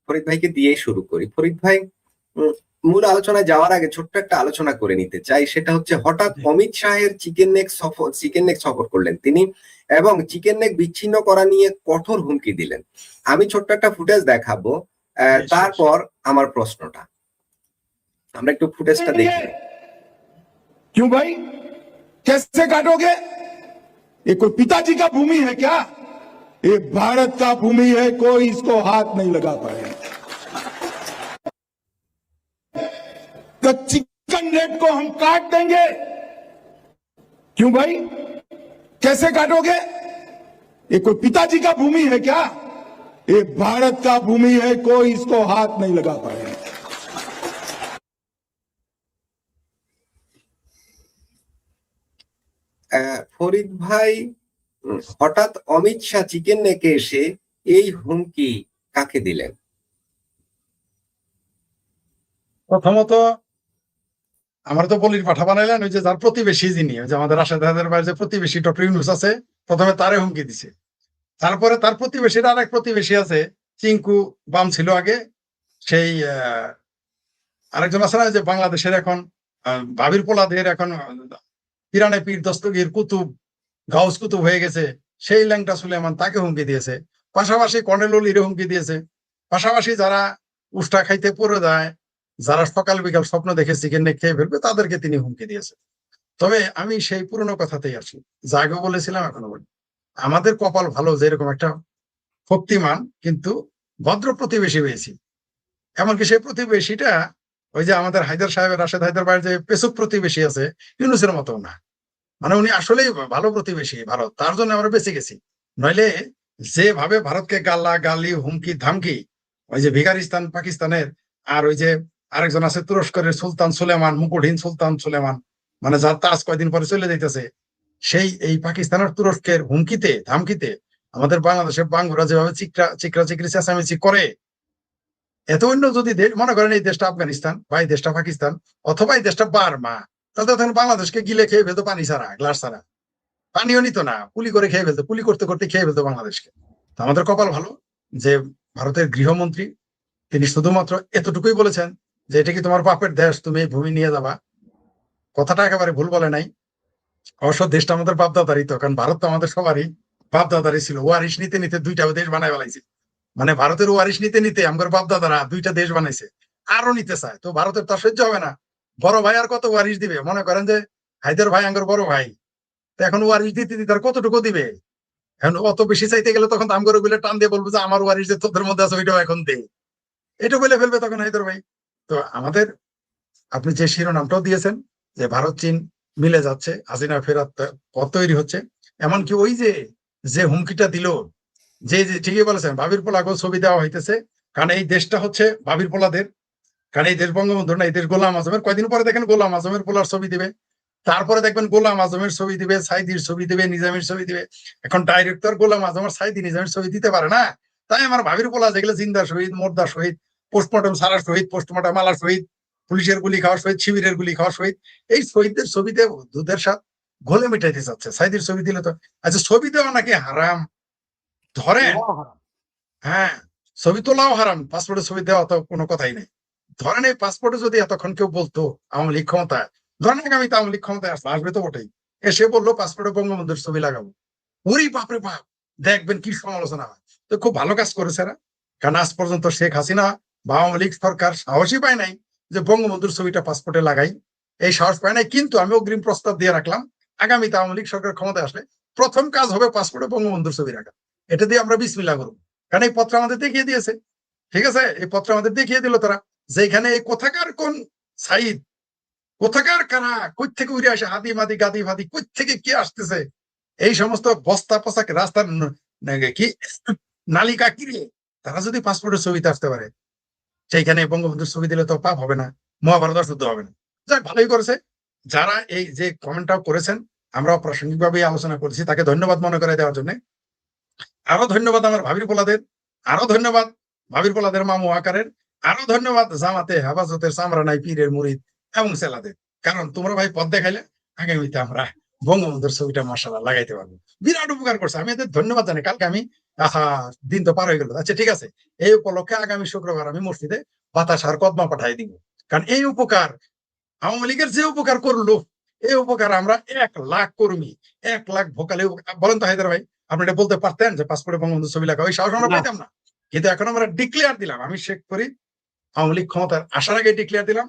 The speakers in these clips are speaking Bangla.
ফরিদ ভাইকে দিয়েই শুরু করি। ফরিদ ভাই, মূল আলোচনায় যাওয়ার আগে ছোট্ট একটা আলোচনা করে নিতে চাই। সেটা হচ্ছে হঠাৎ অমিত শাহের চিকেন নেক সফর করলেন তিনি এবং চিকেন নেক বিচ্ছিন্ন করা নিয়ে কঠোর হুমকি দিলেন। আমি ছোট্ট একটা ফুটেজ দেখাবো, তারপর আমার প্রশ্নটা আমরা একটু ফুটেজটা দেখি। क्यों भाई, कैसे काटोगे? ये कोई पिताजी का भूमि है क्या? ये भारत का भूमि है, कोई इसको हाथ नहीं लगा पाएगा। तो चिकन नेट को हम काट देंगे। क्यों भाई, कैसे काटोगे? ये कोई पिताजी का भूमि है क्या? ये भारत का भूमि है, कोई इसको हाथ नहीं लगा पाएगा। ফরিদ ভাই, হঠাৎ অমিত শাহ চিকেন নেকে এসে এই হুমকি কাকে দিলেন? প্রথমত আমার তো বলির পাঠা বানাইলেন ওই যে যার প্রতিবেশী যিনি, ওই যে আমাদের রাশেদের বাইরে যে প্রতিবেশী ডক্টর ইউনুস আছে, প্রথমে তারে হুমকি দিছে। তারপরে তার প্রতিবেশীর আর এক প্রতিবেশী আছে, চিঙ্কু বাম ছিল আগে, সেই আরেকজন আছে না যে বাংলাদেশের এখন ভাবির পোলাদের এখন পিরানে পীর দস্তগীর কুতুব গাউস কুতুব হয়ে গেছে, সেই ল্যাংটা সুলেমান, তাকে হুমকি দিয়েছে। পাশাপাশি কর্নেল অলিরে হুমকি দিয়েছে। পাশাপাশি যারা উষ্টা খাইতে পড়ে যায়, যারা সকাল বিকাল স্বপ্ন দেখে চিকেন নেক খেয়ে ফেলবে, তাদেরকে তিনি হুমকি দিয়েছে। তবে আমি সেই পুরনো কথাতেই আসি, যা আগে বলেছিলাম এখনো বলি, আমাদের কপাল ভালো যে এরকম একটা শক্তিমান কিন্তু ভদ্র প্রতিবেশী হয়েছি। এমনকি সেই প্রতিবেশীটা ওই যে আমাদের হায়দার সাহেবের, রাশেদ হায়দার ভাইয়ের যে পেছুক প্রতিবেশী আছে, ইউনুসের মতো না। মানে উনি আসলেই ভালো প্রতিবেশী ভারত, তার জন্য আমরা বেঁচে গেছি। নইলে যেভাবে ভারতকে গাল্লা গালি হুমকি ধামকি, ওই যে ভিকারিস্তান পাকিস্তানের, আর ওই যে আরেকজন আছে তুরস্করের সুলতান সুলেমান, মুকুটহীন সুলতান সুলেমান, মানে যার তাজ কয়দিন পরে চলে যাইতেছে, সেই এই পাকিস্তানের তুরস্কের হুমকিতে ধামকিতে আমাদের বাংলাদেশের বাঙ্গুরা যেভাবে চিকরা চিকরি চেঁচামেচি করে, এত অন্য যদি দেশ মনে করেন এই দেশটা আফগানিস্তান বা এই দেশটা পাকিস্তান অথবা এই দেশটা বার্মা, তাহলে তখন বাংলাদেশকে গিলে খেয়ে ফেলতো পানি ছাড়া, গ্লাস ছাড়া। পানিও নিত না, পুলি করে খেয়ে ফেলতো, পুলি করতে করতে খেয়ে ফেলতো বাংলাদেশকে। তো আমাদের কপাল ভালো যে ভারতের গৃহমন্ত্রী তিনি শুধুমাত্র এতটুকুই বলেছেন যে এটা কি তোমার বাপের দেশ, তুমি এই ভূমি নিয়ে যাবা। কথাটা একেবারে ভুল বলে নাই। অবশ্য দেশটা আমাদের বাপদাদারই, তো কারণ ভারত তো আমাদের সবারই বাপদাদারই ছিল। ওয়ারিশ নিতে নিতে দুইটা দেশ বানায় ফেলাইছে। মানে ভারতের ওয়ারিশ নিতে নিতে আমার বাপদাদারা দুইটা দেশ বানাইছে, আরো নিতে চায়। তো ভারতের তো সহ্য হবে না, বড় ভাই আর কত ওয়ারিশ দিবে? মনে করেন যে হায়দার ভাই আঙ্গর বড় ভাই, তো এখন ওয়ারিশ দিতে দিতে আর কতটুকু দিবে? এখন অত বেশি চাইতে গেলে তখন দাম করে বলে টান দিয়ে বলবো যে আমার ওয়ারিশ যে তোদের মধ্যে আছে ওইটাও এখন দে, এটা বলে ফেলবে তখন হায়দার ভাই। তো আমাদের আপনি যে শিরোনামটাও দিয়েছেন যে ভারত চীন মিলে যাচ্ছে, হাসিনা ফেরাত পথ তৈরি হচ্ছে, এমনকি ওই যে যে হুমকিটা দিল, যে যে ঠিকই বলেছেন ভাবির পোলাকেও ছবি দেওয়া হইতেছে, কারণ এই দেশটা হচ্ছে ভাবির পোলাদের, কারণ এই দেশ বঙ্গবন্ধুর না, এই দেশ গোলাম আজমের। কয়দিন পরে দেখেন গোলাম আজমের পোলার ছবি দিবে, তারপরে দেখবেন গোলাম আজমের ছবি দিবে, সাইদির ছবি দিবে, নিজামের ছবি দিবে। এখন ডাইরেক্টর গোলাম আজমের সাইদি নিজামের ছবি দিতে পারে না। তাই আমার ভাবির পোলা যেগুলো জিন্দা শহীদ, মোর্দা শহীদ, পোস্টমর্টম সারার শহীদ, পোস্টমর্টম মালার শহীদ, পুলিশের গুলি খাওয়ার শহীদ, শিবিরের গুলি খাওয়ার শহীদ, এই শহীদদের ছবিতে দুধের সাথে ঘোলে মিটাইতে চাচ্ছে। সাইদির ছবি দিলে তো আচ্ছা, ছবি দেওয়া নাকি হারাম ধরেন? হ্যাঁ, ছবি তোলাও হারাম, পাসপোর্টের ছবি দেওয়া তো কোনো কথাই নেই। ধরেন এই পাসপোর্টে যদি এতক্ষণ কেউ বলতো আওয়ামী লীগ ক্ষমতায়, ধরেন আগামীতে আওয়ামী লীগ ক্ষমতায় আসবে তো বটেই, এসে বললো পাসপোর্টে বঙ্গবন্ধুর ছবি লাগাবো, ওরে বাপরে বাপ, দেখবেন কি সমালোচনা হয়। তো খুব ভালো কাজ করেছে এরা, কারণ আজ পর্যন্ত শেখ হাসিনা বা আওয়ামী লীগ সরকার সাহসই পায় নাই যে বঙ্গবন্ধুর ছবিটা পাসপোর্টে লাগাই, এই সাহস পায় নাই। কিন্তু আমি অগ্রিম প্রস্তাব দিয়ে রাখলাম, আগামীতে আওয়ামী লীগ সরকার ক্ষমতায় আসলে প্রথম কাজ হবে পাসপোর্টে বঙ্গবন্ধুর ছবি রাখা। এটা দিয়ে আমরা বিসমিল্লাহ করবো, কারণ এই পত্র আমাদের দেখিয়ে দিয়েছে। ঠিক আছে, এই পত্র আমাদের দেখিয়ে দিল তারা, যে এখানে এই কোথাকার কোন সাইদ, কোথাকার কারা, কই থেকে উড়ে আসে, হাদি মাদি গাদি ফাদি, কই থেকে কি আসতেছে, এই সমস্ত বস্তা পোশাক রাস্তার কি নালিকা কিরে, তারা যদি পাসপোর্টের ছবিতে আসতে পারে, সেইখানে বঙ্গবন্ধুর ছবি দিলে তো পাপ হবে না, মহাভারত শুদ্ধ হবে না। যাক, ভালোই করেছে। যারা এই যে কমেন্টটাও করেছেন, আমরা প্রাসঙ্গিকভাবে আলোচনা করেছি, তাকে ধন্যবাদ মনে করে দেওয়ার জন্য। আরো ধন্যবাদ আমার ভাবির পোলাদের, আরো ধন্যবাদ ভাবির পোলাদের মামু আকারের, আরো ধন্যবাদ জামাতে হেফাজতের সামরানাই পীরের মুরিদ এবং সেলাদের। কারণ তোমরা ভাই পথ দেখাইলে আগামীতে আমরা বঙ্গবন্ধুর ছবিটা মাশাআল্লাহ লাগাইতে পারবো। বিরাট উপকার করছে, আমি এদের ধন্যবাদ জানাই। কালকে আমি আহা, দিন তো পার হয়ে গেল, আচ্ছা ঠিক আছে, এই উপলক্ষে আগামী শুক্রবার আমি মসজিদে বাতাস আর কদমা পাঠাই দিব। কারণ এই উপকার আওয়ামী লীগের যে উপকার করলো, এই উপকার আমরা 1,00,000 কর্মী, 1,00,000 ভোকালে বলেন তো হায়দার ভাই, আপনি এটা বলতে পারতেন যে পাসপোর্টে বঙ্গবন্ধু ছবি লাগা, ওই সাহস আমরা না। পাইতাম না। কিন্তু এখন আমরা ডিক্লেয়ার দিলাম, আমি শেখ ফরিদ আওয়ামী লীগ ক্ষমতার আসার আগে ডিক্লেয়ার দিলাম,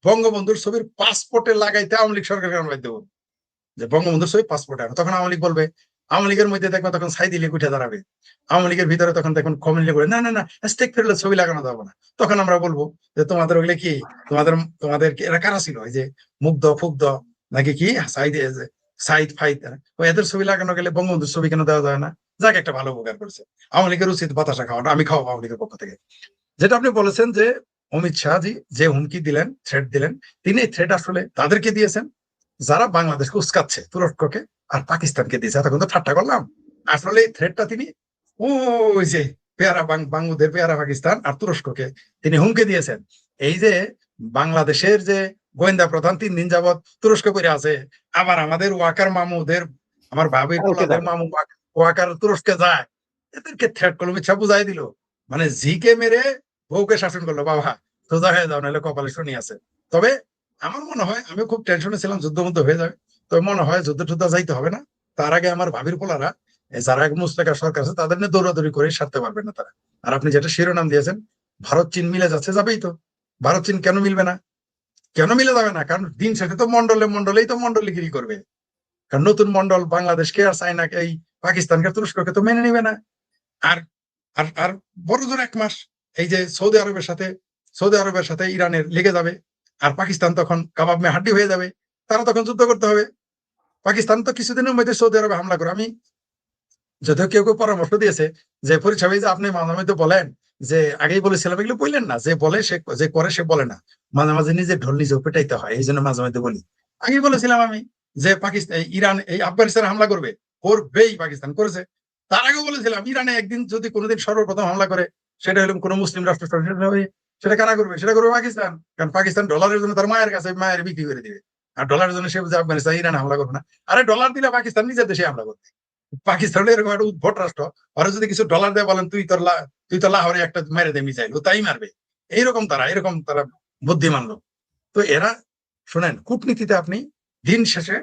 বঙ্গবন্ধুর ছবির পাসপোর্টে লাগাইতে আওয়ামী লীগ সরকারকে আমরা দেবো, যে বঙ্গবন্ধুর ছবি পাসপোর্টে। তখন আওয়ামী লীগ বলবে, আওয়ামী লীগের মধ্যে দেখবেন তখন সাইদি লীগ উঠে দাঁড়াবে, আওয়ামী লীগের ভিতরে তখন দেখুন কমিউনিটি করে না না না স্টেক ফেরলে ছবি লাগানো যাবে না। তখন আমরা বলবো যে তোমাদের ওগুলো কি, তোমাদের তোমাদের এরা কারা ছিল, ওই যে মুগ্ধ ফুগ্ধ নাকি কি সাইদ ফাইদ, ওই এদের ছবি লাগানো গেলে বঙ্গবন্ধুর ছবি কেন দেওয়া যায় না? যাক, একটা ভালো উপকার করছে। আওয়ামী লীগের উচিত বাতাসা খাওয়ানো, আমি খাওয়াবো আওয়ামী লীগের পক্ষ থেকে। যেটা আপনি বলেছেন যে অমিত শাহজি যে হুমকি দিলেন, থ্রেট দিলেন, তিনি এই থ্রেট আসলে তাদেরকে দিয়েছেন যারা বাংলাদেশকে উস্কাচ্ছে, তুরস্ককে আর পাকিস্তানকে দিয়েছে। এতক্ষণ তো ঠাট্টা করলাম, আসলে এই থ্রেটটা তিনি ওই যে পেয়ারা বাঙ্গুদের পেয়ারা পাকিস্তান আর তুরস্ককে তিনি হুমকি দিয়েছেন। এই যে বাংলাদেশের যে গোয়েন্দা প্রধান 3 দিন যাবৎ তুরস্ক করে আছে, আবার আমাদের ওয়াকার মামুদের, আমার ভাবির পোলাদের মামু ওয়াকার তুরস্কে যায়, এদেরকে থ্রেট করলো, ইচ্ছা বুঝাই দিল, মানে ঝিকে মেরে বউকে শাসন করলো, বাবা সোজা হয়ে যাও নাহলে কপালে শনি আছে। তবে আমার মনে হয়, আমি খুব টেনশনে ছিলাম যুদ্ধ মধ্যে হয়ে যাবে, তো মনে হয় যুদ্ধ টুদ্ধ যাইতে হবে না। তার আগে আমার ভাবির পোলারা, যারা মুস্তাকা সরকার আছে, তাদের নিয়ে দৌড়াদৌড়ি করে সারতে পারবে না তারা। আর আপনি যেটা শিরোনাম দিয়েছেন, ভারত চীন মিলে যাচ্ছে, যাবেই তো। ভারত চীন কেন মিলবে না? কেন মিলে যাবে না? কারণ দিন শেষে তো মন্ডলেই তো মন্ডলিগিরি করবে। কারণ নতুন মন্ডল বাংলাদেশকে আর চায়নাকে, এই পাকিস্তানকে তুরস্ককে তো মেনে নিবে না। আর আর আর বড় জোর 1 মাস এই যে সৌদি আরবের সাথে ইরানের লেগে যাবে, আর পাকিস্তান তখন কাবাব মে হাড্ডি হয়ে যাবে, তারা তখন যুদ্ধ করতে হবে। পাকিস্তান তো কিছুদিনের মধ্যে সৌদি আরবে হামলা করে। আমি যদিও কেউ কেউ পরামর্শ দিয়েছে যে ফরিদ সাহেব, যে আপনি মাঝে মধ্যে বলেন, যে আগেই বলেছিলাম, এগুলো বললেন না, যে বলে সে, যে করে সে বলে না, মাঝে মাঝে নিজের ঢোল নিজেও পেটাইতে হয়, এই জন্য মাঝে মধ্যে বলি। আগেই বলেছিলাম আমি যে পাকিস্তান, ইরান এই আফগানিস্তানে হামলা করবে, করবেই, পাকিস্তান করেছে। তার আগেও বলেছিলাম ইরানে একদিন যদি কোনোদিন সর্বপ্রথম হামলা করে, সেটা হলো কোনো মুসলিম রাষ্ট্র, সেটা কারা করবে? সেটা করবে পাকিস্তান। কারণ পাকিস্তান ডলারের জন্য তার মায়ের কাছে মায়ের বিক্রি করে দিবে, আর ডলারের জন্য সে বুঝে আফগানিস্তান ইরান হামলা করবে না। আরে ডলার দিলে পাকিস্তান নিজের দেশে হামলা করবে। পাকিস্তান এরকম একটা উদ্ভট রাষ্ট্র, আর যদি কিছু ডলার দেয় বলেন তুই তো লাহোরে একটা মেরে দে মিসাইল, ও তাই মারবে। এরকম তারা বুদ্ধিমান লোক। তো এরা, শোনেন, কূটনীতিতে আপনি দিন শেষে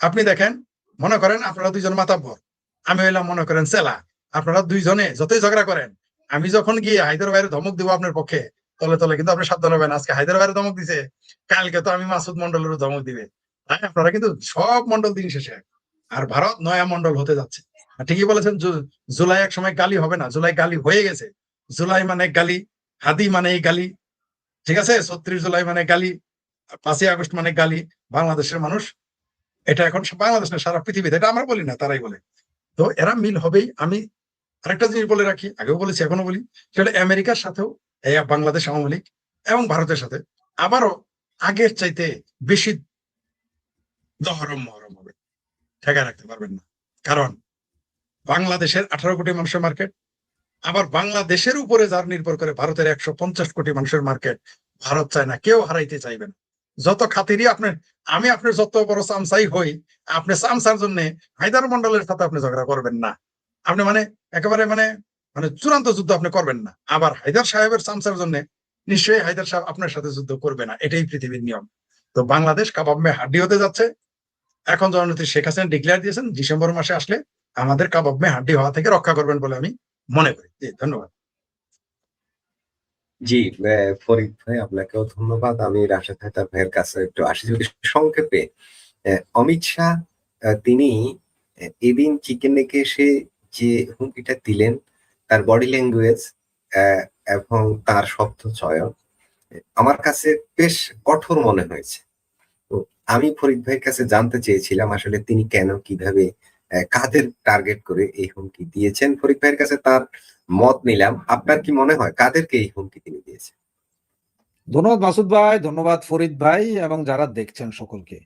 আপনি দেখেন, মনে করেন আপনারা দুইজন মাতাব্বর, আমি হইলাম মনে করেন চেলা, আপনারা দুইজনে যতই ঝগড়া করেন, আমি যখন গিয়ে হায়দার ভাইয়ের ধমক দিব আপনার পক্ষে, তলে তলে কিন্তু আপনি সাবধান হবেন, আজকে হায়দার ভাইয়ের ধমক দিছে, কালকে তো আমি মাসুদ মন্ডলেরও ধমক দিবে। তাই আপনারা কিন্তু সব মন্ডল দিন শেষে, আর ভারত নয়া মন্ডল হতে যাচ্ছে। ঠিকই বলেছেন, জুলাই এক সময় গালি হবে না, জুলাই গালি হয়ে গেছে। জুলাই মানে গালি, হাদি মানে এই গালি, ঠিক আছে, 36 জুলাই মানে গালি, 5ই আগস্ট মানে গালি। বাংলাদেশের মানুষ এটা এখন, বাংলাদেশ না, সারা পৃথিবীতে, এটা আমরা বলি না, তারাই বলে। তো এরা মিল হবেই। আমি আরেকটা জিনিস বলে রাখি, আগেও বলেছি এখনো বলি, সেটা আমেরিকার সাথেও এই বাংলাদেশ আওয়ামী লীগ এবং ভারতের সাথে আবারও আগের চাইতে বেশি দহরম মহরম হবে, ঠেকায় রাখতে পারবেন না। কারণ বাংলাদেশের 18 কোটি মানুষের মার্কেট, আবার বাংলাদেশের উপরে যার নির্ভর করে ভারতের 150 কোটি মানুষের মার্কেট, ভারত চায় না, কেউ হারাইতে চাইবে না। যত খাতিরই আমি আপনার যত বড় চামচাই হই, আপনি চামচার জন্য হায়দার মন্ডলের সাথে আপনি ঝগড়া করবেন না। আপনি একেবারে চূড়ান্ত যুদ্ধ আপনি করবেন না। আবার হায়দার সাহেবের চামচার জন্য নিশ্চয়ই হায়দার সাহেব আপনার সাথে যুদ্ধ করবে না, এটাই পৃথিবীর নিয়ম। তো বাংলাদেশ কাবাব মে হাড্ডি হতে যাচ্ছে। এখন জননেত্রী শেখ হাসিনা ডিক্লেয়ার দিয়েছেন, ডিসেম্বর মাসে আসলে আমাদের কাবাব মে হাড্ডি হওয়া থেকে রক্ষা করবেন বলে আমি মনে করি। জি, ধন্যবাদ। জি, ফরিদ ভাই আপনাকেও ধন্যবাদ। আমি রাশেদ হায়দার ভাইয়ের কাছে একটু আসি, যদি সংক্ষেপে। অমিত শাহ তিনি এদিন চিকেন নেকে এসে যে হুমকিটা দিলেন, তার বডি ল্যাঙ্গুয়েজ এবং তার শব্দ চয়ন আমার কাছে বেশ কঠোর মনে হয়েছে। তো আমি ফরিদ ভাইয়ের কাছে জানতে চেয়েছিলাম আসলে তিনি কেন, কিভাবে, কাদের টার্গেট করে এই হুমকি দিয়েছেন। ফরিদ ভাইয়ের কাছে তার মত নিলাম। আপনার কি মনে হয় কাদেরকে এই হুমকি তিনি দিয়েছেন? ধন্যবাদ মাসুদ ভাই, ধন্যবাদ ফরিদ ভাই, এবং যারা দেখছেন সকলকে।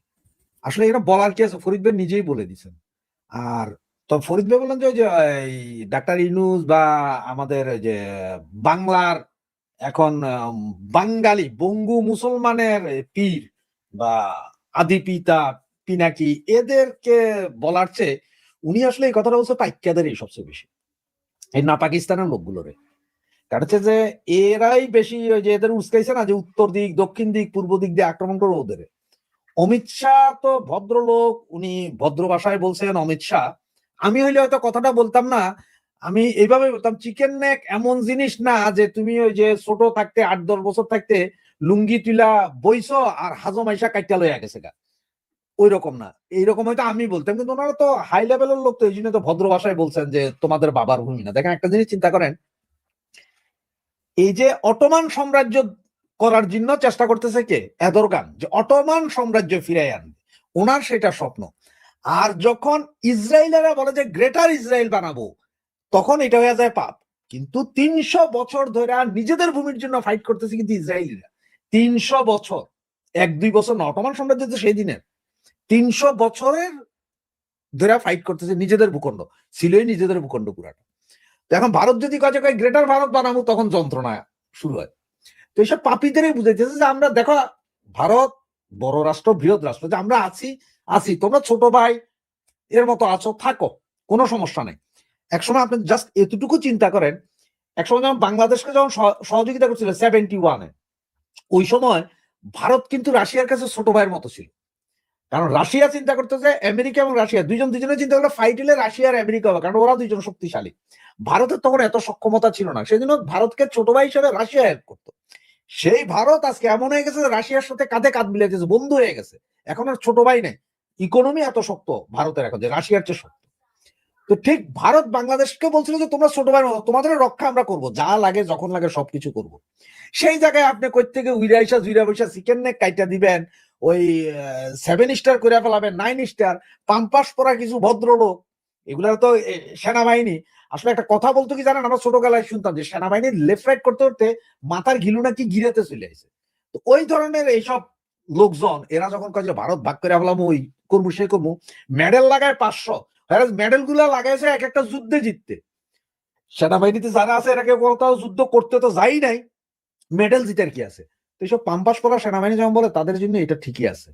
আসলে এটা বলার কি আছে, ফরিদ ভাই নিজেই বলে দিচ্ছেন। আর তো ফরিদ ভাই বলেন যে ওই যে এই ডাক্তার ইউনূস বা আমাদের যে বাংলার এখন বাঙালি বঙ্গু মুসলমানের পীর বা আদি পিতা পিনাকি, এদেরকে বলার চেয়ে উনি আসলে এই কথাটা বলছে পাইক্যাদেরই সবচেয়ে বেশি। এই না পাকিস্তানের লোকগুলোরে। কারণ হচ্ছে যে এরাই বেশি ওই যে এদের উস্কাইছে না যে উত্তর দিক দক্ষিণ দিক পূর্ব দিক দিয়ে আক্রমণ করবো ওদের। অমিত শাহ তো ভদ্রলোক, উনি ভদ্র ভাষায় বলছেন অমিত শাহ। আমি হইলে হয়তো কথাটা বলতাম না, আমি এইভাবে বলতাম চিকেন নেক এমন জিনিস না যে তুমি ওই যে ছোট থাকতে 8-10 বছর থাকতে লুঙ্গি তুলা বইছো আর হাজম আইসা কাইটা লইয়া গেছে গা, ওই রকম না। এইরকম হয়তো আমি বলতাম, কিন্তু ওনারা তো হাই লেভেলের লোক, তো এই জন্য তো ভদ্র ভাষায় বলছেন যে তোমাদের বাবার ভূমি না। দেখেন একটা জিনিস চিন্তা করেন, এই যে অটোমান সাম্রাজ্য করার জন্য চেষ্টা করতেছে কে? এরদোগান, যে অটোমান সাম্রাজ্য ফিরাই আনবে, ওনার সেটা স্বপ্ন। আর যখন ইসরায়েলেরা বলে যে গ্রেটার ইসরায়েল বানাবো, তখন এটা হয়ে যায় পাপ। কিন্তু 300 বছর ধরে নিজেদের ভূমির জন্য ফাইট করতেছে কিন্তু ইসরায়েলিরা। 300 বছর, 1-2 বছর না, অটোমান সাম্রাজ্য তো সেই দিনের 300 বছরের ধরে ফাইট করতেছে নিজেদের ভূখণ্ড, ছিলই নিজেদের ভূখণ্ড পুরাটা। তো এখন ভারত যদি কাজে কয় গ্রেটার ভারত বানাবো, তখন যন্ত্রণা শুরু হয়। তো এইসব পাপীদেরই বুঝাইতেছে যে আমরা দেখো, ভারত বড় রাষ্ট্র, বৃহৎ রাষ্ট্র, যে আমরা আছি, তোমরা ছোট ভাই এর মতো আছো, থাকো, কোনো সমস্যা নেই। একসময় আপনি জাস্ট এতটুকু চিন্তা করেন, একসময় যখন বাংলাদেশকে যখন সহযোগিতা করছিল 71-এ, ওই সময় ভারত কিন্তু রাশিয়ার কাছে ছোট ভাইয়ের মতো ছিল। কারণ রাশিয়া চিন্তা করতে যে আমেরিকা এবং রাশিয়া দুজনে চিন্তা করলে ফাইট হলে রাশিয়া আর আমেরিকা হবে, কারণ ওরা দুইজন শক্তিশালী। ভারতের তখন এত সক্ষমতা ছিল না, সেজন্য ভারতকে ছোট ভাই হিসেবে রাশিয়া হেল্প করতো। সেই ভারত আজকে এমন হয়ে গেছে রাশিয়ার সাথে কাঁধে কাঁধ মিলাইতেছে, বন্ধু হয়ে গেছে, এখন আর ছোট ভাই নেই। ইকোনমি এত শক্ত ভারতের এখন যে রাশিয়ার চেয়ে শক্ত। তো ঠিক ভারত বাংলাদেশকে বলছিল যে তোমরা ছোট ভাই, তোমাদের রক্ষা আমরা করবো, যা লাগে যখন লাগে সবকিছু করব। সেই জায়গায় আপনি কই থেকে উইরাইসা জুইরা বৈশা চিকেন নেক কাইটা দিবেন, ওই 7 স্টার করে ফেলাবেন, 9 স্টার, পাম্পাস পরা কিছু ভদ্রলোক, এগুলা তো সেনাবাহিনী। আসলে একটা কথা বলতো কি জানেন, আমরা ছোটবেলায় শুনতাম যে সেনাবাহিনীর লেফট রাইট করতে করতে মাথার ঘিলু নাকি গিরাতে চলে আসে। তো ওই ধরনের এইসব লোকজন এরা যখন কয় যে ভারত ভাগ করে ফেলাম, ওই করবো সে করবো, মেডেল লাগায় 500, মেডেল গুলা লাগাইছে এক একটা যুদ্ধে জিততে। সেনাবাহিনীতে যারা আছে এটাকে কোথাও যুদ্ধ করতে তো যাই নাই, মেডেল জিতার কি আছে? তো এইসব পাম্পাস করা সেনাবাহিনী যেমন বলে, তাদের জন্য এটা ঠিকই আছে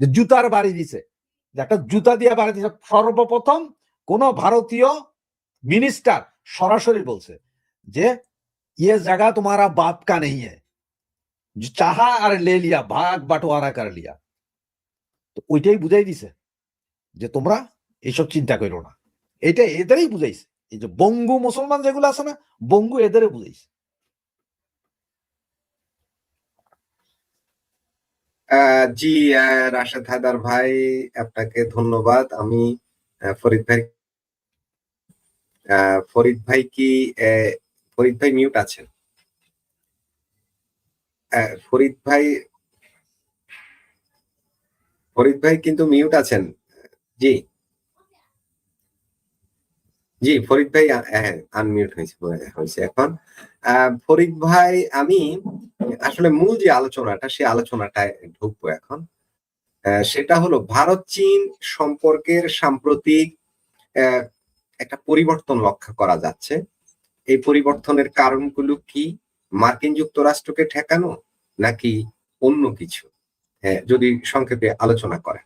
যে জুতার বাড়ি দিছে, যে একটা জুতা দিয়ে বাড়ি দিছে। সর্বপ্রথম কোন ভারতীয় মিনিস্টার সরাসরি বলছে যে ये जगह तुम्हारा बाप का नहीं है, जो चाहा और ले लिया, भाग बंटवारा कर लिया। তো ওইটাই বুঝাই দিছে যে তোমরা এইসব চিন্তা করো না। এটা এদেরই বুঝাইছে, এই যে বঙ্গু মুসলমান যেগুলো আছে না, বঙ্গু এদেরই বুঝাইছে। জি, রাশেদ হায়দার ভাই, আপনাকে ধন্যবাদ। আমি ফরিদ ভাই কি ফরিদ ভাই মিউট আছেন? ফরিদ ভাই কিন্তু মিউট আছেন। জি জি, ফরিদ ভাই আনমিউট হয়েছে এখন। ফরিদ ভাই, আমি আসলে মূল যে আলোচনাটা, সেই আলোচনাটায় ঢুকবো এখন। সেটা হলো ভারত চীন সম্পর্কের সাম্প্রতিক একটা পরিবর্তন লক্ষ্য করা যাচ্ছে। এই পরিবর্তনের কারণগুলো কি? মার্কিন যুক্তরাষ্ট্রকে ঠেকানো নাকি অন্য কিছু? যদি সংক্ষেপে আলোচনা করেন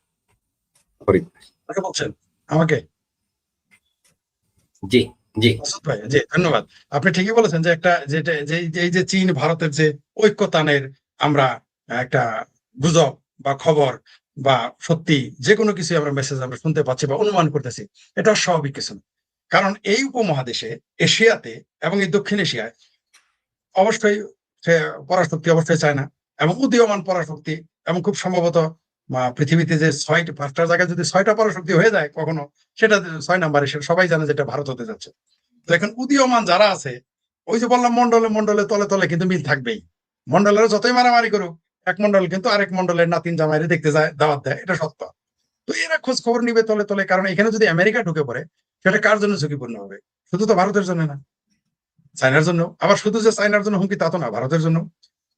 ফরিদ ভাই। বলছেন আমাকে? জি জি ভাই, জি ধন্যবাদ। আপনি ঠিকই বলেছেন যে একটা এই যে চীন ভারতের যে ঐক্যতানের আমরা একটা গুজব বা খবর বা সত্যি যে কোনো কিছু আমরা মেসেজ আমরা শুনতে পাচ্ছি বা অনুমান করতেছি, এটা স্বাভাবিক কিছু না। কারণ এই উপমহাদেশে, এশিয়াতে এবং এই দক্ষিণ এশিয়ায় অবশ্যই সে পরাশক্তি অবশ্যই চায় না, এবং উদীয়মান পরাশক্তি, এবং খুব সম্ভবত পৃথিবীতে যে 5টা জায়গায় যদি 6টা পরাশক্তি হয়ে যায় কখনো, সেটা 6 নাম্বারে, সেটা সবাই জানে যেটা ভারত হতে যাচ্ছে। তো এখন উদীয়মান যারা আছে, ওই যে বললাম মন্ডলে তলে তলে কিন্তু মিল থাকবেই। মন্ডলের যতই মারামারি করুক, এক মন্ডল কিন্তু আরেক মন্ডলের নাতিন জামাইরে দেখতে যায়, দাওয়াত দেয়, এটা সত্য। তো এরা খোঁজ খবর নিবে তলে তলে, কারণ এখানে যদি আমেরিকা ঢুকে পড়ে, সেটা কার জন্য ঝুঁকিপূর্ণ হবে? শুধু তো ভারতের জন্য না, চায়নার জন্য। আবার শুধু যে চায়নার জন্য হুমকি তা তো না, ভারতের জন্য।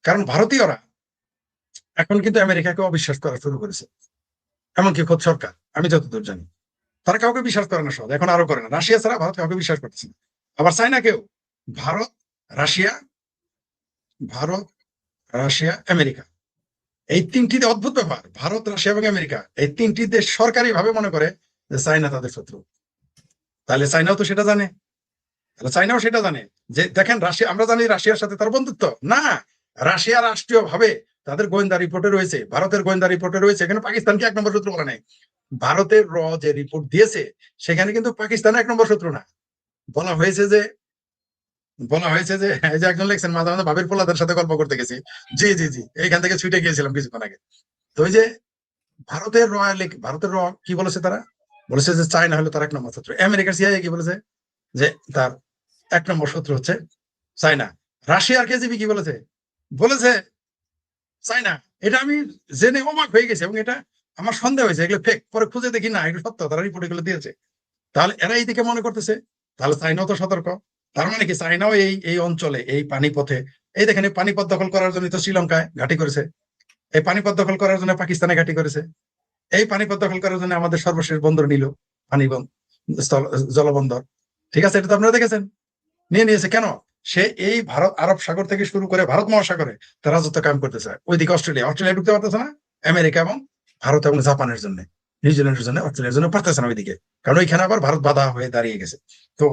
কারণ ভারতীয়রা এখন কিন্তু আমেরিকাকে অবিশ্বাস করা শুরু করেছে, এমনকি খোদ সরকার, আমি যতদূর জানি। তারা কাউকে বিশ্বাস করে না, সহজ এখন আরো করে না। রাশিয়া ছাড়া ভারত কাউকে বিশ্বাস করতেছে না। আবার চায়নাকেও। ভারত, রাশিয়া, আমেরিকা, এই 3টি অদ্ভুত ব্যাপার। ভারত, রাশিয়া এবং আমেরিকা, এই 3টি দেশ সরকারি ভাবে মনে করে যে চায়না তাদের শত্রু। তাহলে চায়নাও তো সেটা জানে তাহলে চাইনাও সেটা জানে যে দেখেন রাশিয়া, আমরা জানি রাশিয়ার সাথে তার বন্ধুত্ব না, রাশিয়া রাষ্ট্রীয় ভাবে তাদের গোয়েন্দা রিপোর্টে রয়েছে, ভারতের গোয়েন্দা রিপোর্টে রয়েছে, এখানে পাকিস্তানকে 1 নম্বর শত্রু বলা নাই। ভারতের যে রিপোর্ট দিয়েছে সেখানে কিন্তু পাকিস্তান 1 নম্বর শত্রু না। বলা হয়েছে যে এই যে একজন লেখছেন, মাঝে মাঝে ভাবির পোলাদের সাথে গল্প করতে গেছি, জি জি জি, এইখান থেকে ছুটে গিয়েছিলাম কিছুক্ষণ আগে। তো ওই যে ভারতের র কি বলেছে, তারা বলেছে যে চায়না হলো তার 1 নম্বর শত্রু। আমেরিকার সিআইএ কি বলেছে যে তার 1 নম্বর শত্রু হচ্ছে চায়না। রাশিয়ার কেজিবি কি বলেছে, বলেছে চায়না। এটা আমি জেনে অবাক হয়ে গেছি, এবং এটা আমার সন্দেহ হয়েছে এগুলো ফেক। পরে খুঁজে দেখি না, এগুলো সত্য, তারা রিপোর্ট এগুলো দিয়েছে। তাহলে এরা এইদিকে মনে করতেছে, তাহলে চায়নাও তো সতর্ক। তার মানে কি চায়নাও এই অঞ্চলে, এই পানিপথে, এই দেখেন পানিপথ দখল করার জন্য তো শ্রীলঙ্কায় ঘাঁটি করেছে, এই পানিপথ দখল করার জন্য পাকিস্তানে ঘাঁটি করেছে, এই পানিপথ দখল করার জন্য আমাদের সর্বশেষ বন্দর নিল, পানি জলবন্দর। ঠিক আছে, এটা তো আপনারা দেখেছেন, নিয়েছে কেন? সে এই ভারত আরব সাগর থেকে শুরু করে ভারত মহাসাগরে তার রাজত্ব কায়েম করতেছে। ওইদিকে অস্ট্রেলিয়া ঢুকতে পারতেছে না, আমেরিকা এবং ভারত এবং জাপানের জন্য, নিউজিল্যান্ডের জন্য, অস্ট্রেলিয়ার জন্য পারতেছে না ওইদিকে, কারণ ওইখানে আবার ভারত বাধা হয়ে দাঁড়িয়ে গেছে। তো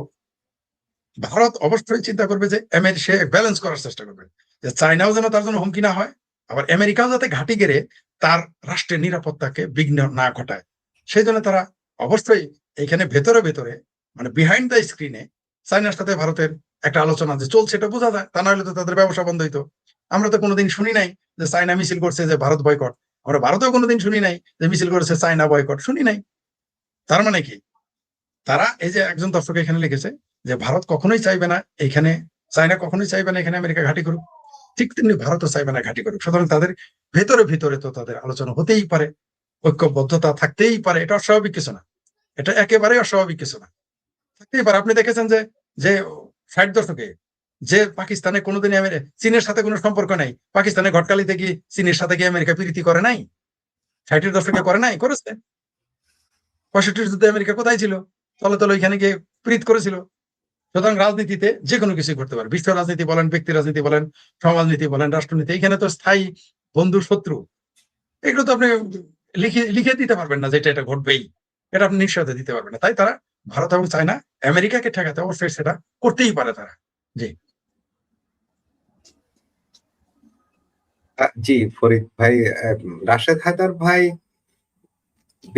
ভারত অবশ্যই চিন্তা করবে যে সে ব্যালেন্স করার চেষ্টা করবে যে চায়নাও যেন তার জন্য হুমকি না হয়, আবার আমেরিকাও যাতে ঘাঁটি গেড়ে তার রাষ্ট্রের নিরাপত্তাকে বিঘ্ন না ঘটায়। সেই জন্য তারা অবশ্যই এখানে ভেতরে ভেতরে, মানে বিহাইন্ড দ্য স্ক্রিনে চায়নার সাথে ভারতের একটা আলোচনা যে চলছে, এটা বোঝা যায়। তা না হলে তো তাদের ব্যবসা বন্ধ হইতো। আমরা তো কোনোদিন শুনি নাই যে চায়না মিছিল করছে যে ভারত বয়কট, আমরা ভারতেও কোনোদিন শুনি নাই যে মিছিল করেছে চায়না বয়কট, শুনি নাই। তার মানে কি, তারা এই যে একজন দর্শক এখানে লিখেছে যে ভারত কখনোই চাইবে না এখানে, চায়না কখনোই চাইবে না এখানে আমেরিকা ঘাঁটি করুক, ঠিক তেমনি ভারতও চাইবে না ঘাঁটি করুক। সুতরাং তাদের ভেতরে ভেতরে তো তাদের আলোচনা হতেই পারে, ঐক্যবদ্ধতা থাকতেই পারে, এটা অস্বাভাবিক কিছু না, এটা একেবারে অস্বাভাবিক কিছু না, থাকতেই পারে। আপনি দেখেছেন যে যে 60 দশকে যে পাকিস্তানে কোনোদিনই চীনের সাথে কোনো সম্পর্ক নাই, পাকিস্তানে ঘটকালিতে কি চীনের সাথে কি আমেরিকা প্রীতি করে নাই? 60 দশকে করে নাই? করেছে। 65 যুদ্ধে আমেরিকা কোথায় ছিল? তলে তলে ওইখানে গিয়ে প্রীত করেছিল। সুতরাং রাজনীতিতে যে কোনো কিছু করতে পারে, বিশ্ব রাজনীতি বলেন, ব্যক্তি রাজনীতি বলেন, সমাজনীতি বলেন, রাষ্ট্রনীতি, এখানে তো স্থায়ী বন্ধু শত্রু এগুলো তো আপনি লিখে দিতে পারবেন না যেটা এটা ঘটবেই, এটা আপনি নিশ্চয়তা দিতে পারবেন না। তাই তারা ভারত এবং চায়না আমেরিকাকে ঠেকাতে অবশ্যই সেটা করতেই পারে তারা। জি জি ফরিদ ভাই, রাশেদ হায়দার ভাই,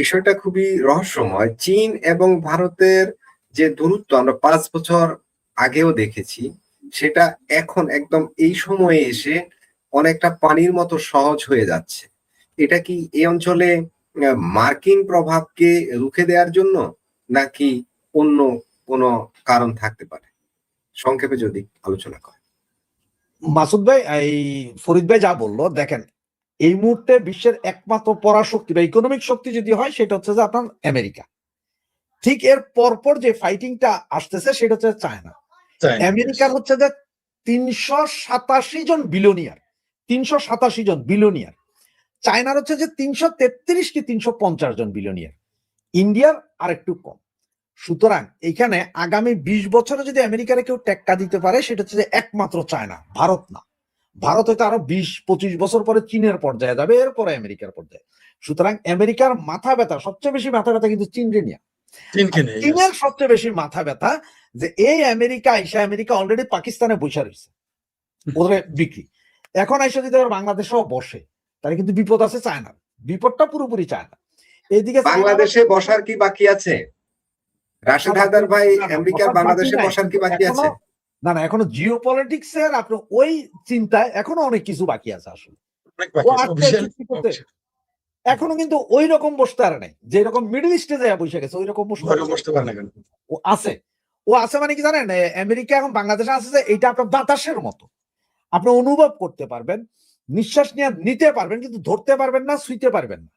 বিষয়টা খুবই রহস্যময়। চীন এবং ভারতের যে দূরত্ব আমরা 5 বছর আগেও দেখেছি, সেটা এখন একদম এই সময়ে এসে অনেকটা পানির মতো সহজ হয়ে যাচ্ছে। এটা কি এই অঞ্চলে মার্কিন প্রভাবকে রুখে দেওয়ার জন্য, নাকি অন্য কোনো কারণ থাকতে পারে? সংক্ষেপে যদি আলোচনা করেন। মাসুদ ভাই, এই ফরিদ ভাই যা বললো, দেখেন এই মুহূর্তে বিশ্বের একমাত্র পরাশক্তি বা ইকোনমিক শক্তি যদি হয় সেটা হচ্ছে যে আপনার আমেরিকা। ঠিক এর পরপর যে ফাইটিংটা আসতেছে সেটা হচ্ছে চায়না। আমেরিকার হচ্ছে যে 387 জন বিলিয়নিয়ার, 387 জন বিলিয়নিয়ার। চায়নার হচ্ছে যে 333 কি 350 জন বিলিয়নিয়ার, ইন্ডিয়ার আর একটু কম। সুতরাং এখানে আগামী 20 বছরে যদি আমেরিকারে কেউ টেক্কা দিতে পারে সেটা হচ্ছে যে একমাত্র চায়না, ভারত না। ভারত হয়তো আরো 20-25 বছর পরে চীনের পর্যায়ে যাবে, এরপরে আমেরিকার পর্যায়ে। সুতরাং আমেরিকার মাথা ব্যথা, সবচেয়ে বেশি মাথা ব্যথা কিন্তু চীনকে নিয়ে। চীনের সবচেয়ে বেশি মাথা ব্যথা যে এই আমেরিকা অলরেডি পাকিস্তানে বসে রয়েছে, ওদের বিক্রি। এখন এসে যদি বাংলাদেশেও বসে তাহলে কিন্তু বিপদ আছে চায়নার, বিপদটা পুরোপুরি চায়না। এইদিকে বাংলাদেশে বসার কি বাকি আছে? রাশেদ হায়দার ভাই, আমেরিকা বাংলাদেশে বসার কি বাকি আছে? না না, এখনো জিও পলিটিক্স এর আপনার ওই চিন্তায় এখনো অনেক কিছু বাকি আছে আসলে। এখনো কিন্তু ওই রকম বসতে আর নাই, যে রকম মিডল ইস্টে যায় বসে গেছে ওই রকম বসতে পারে না। ও আছে মানে কি জানেন, আমেরিকা এখন বাংলাদেশে আছে যে এটা আপনার বাতাসের মতো, আপনি অনুভব করতে পারবেন, নিঃশ্বাস নিতে পারবেন, কিন্তু ধরতে পারবেন না, ছুঁইতে পারবেন না,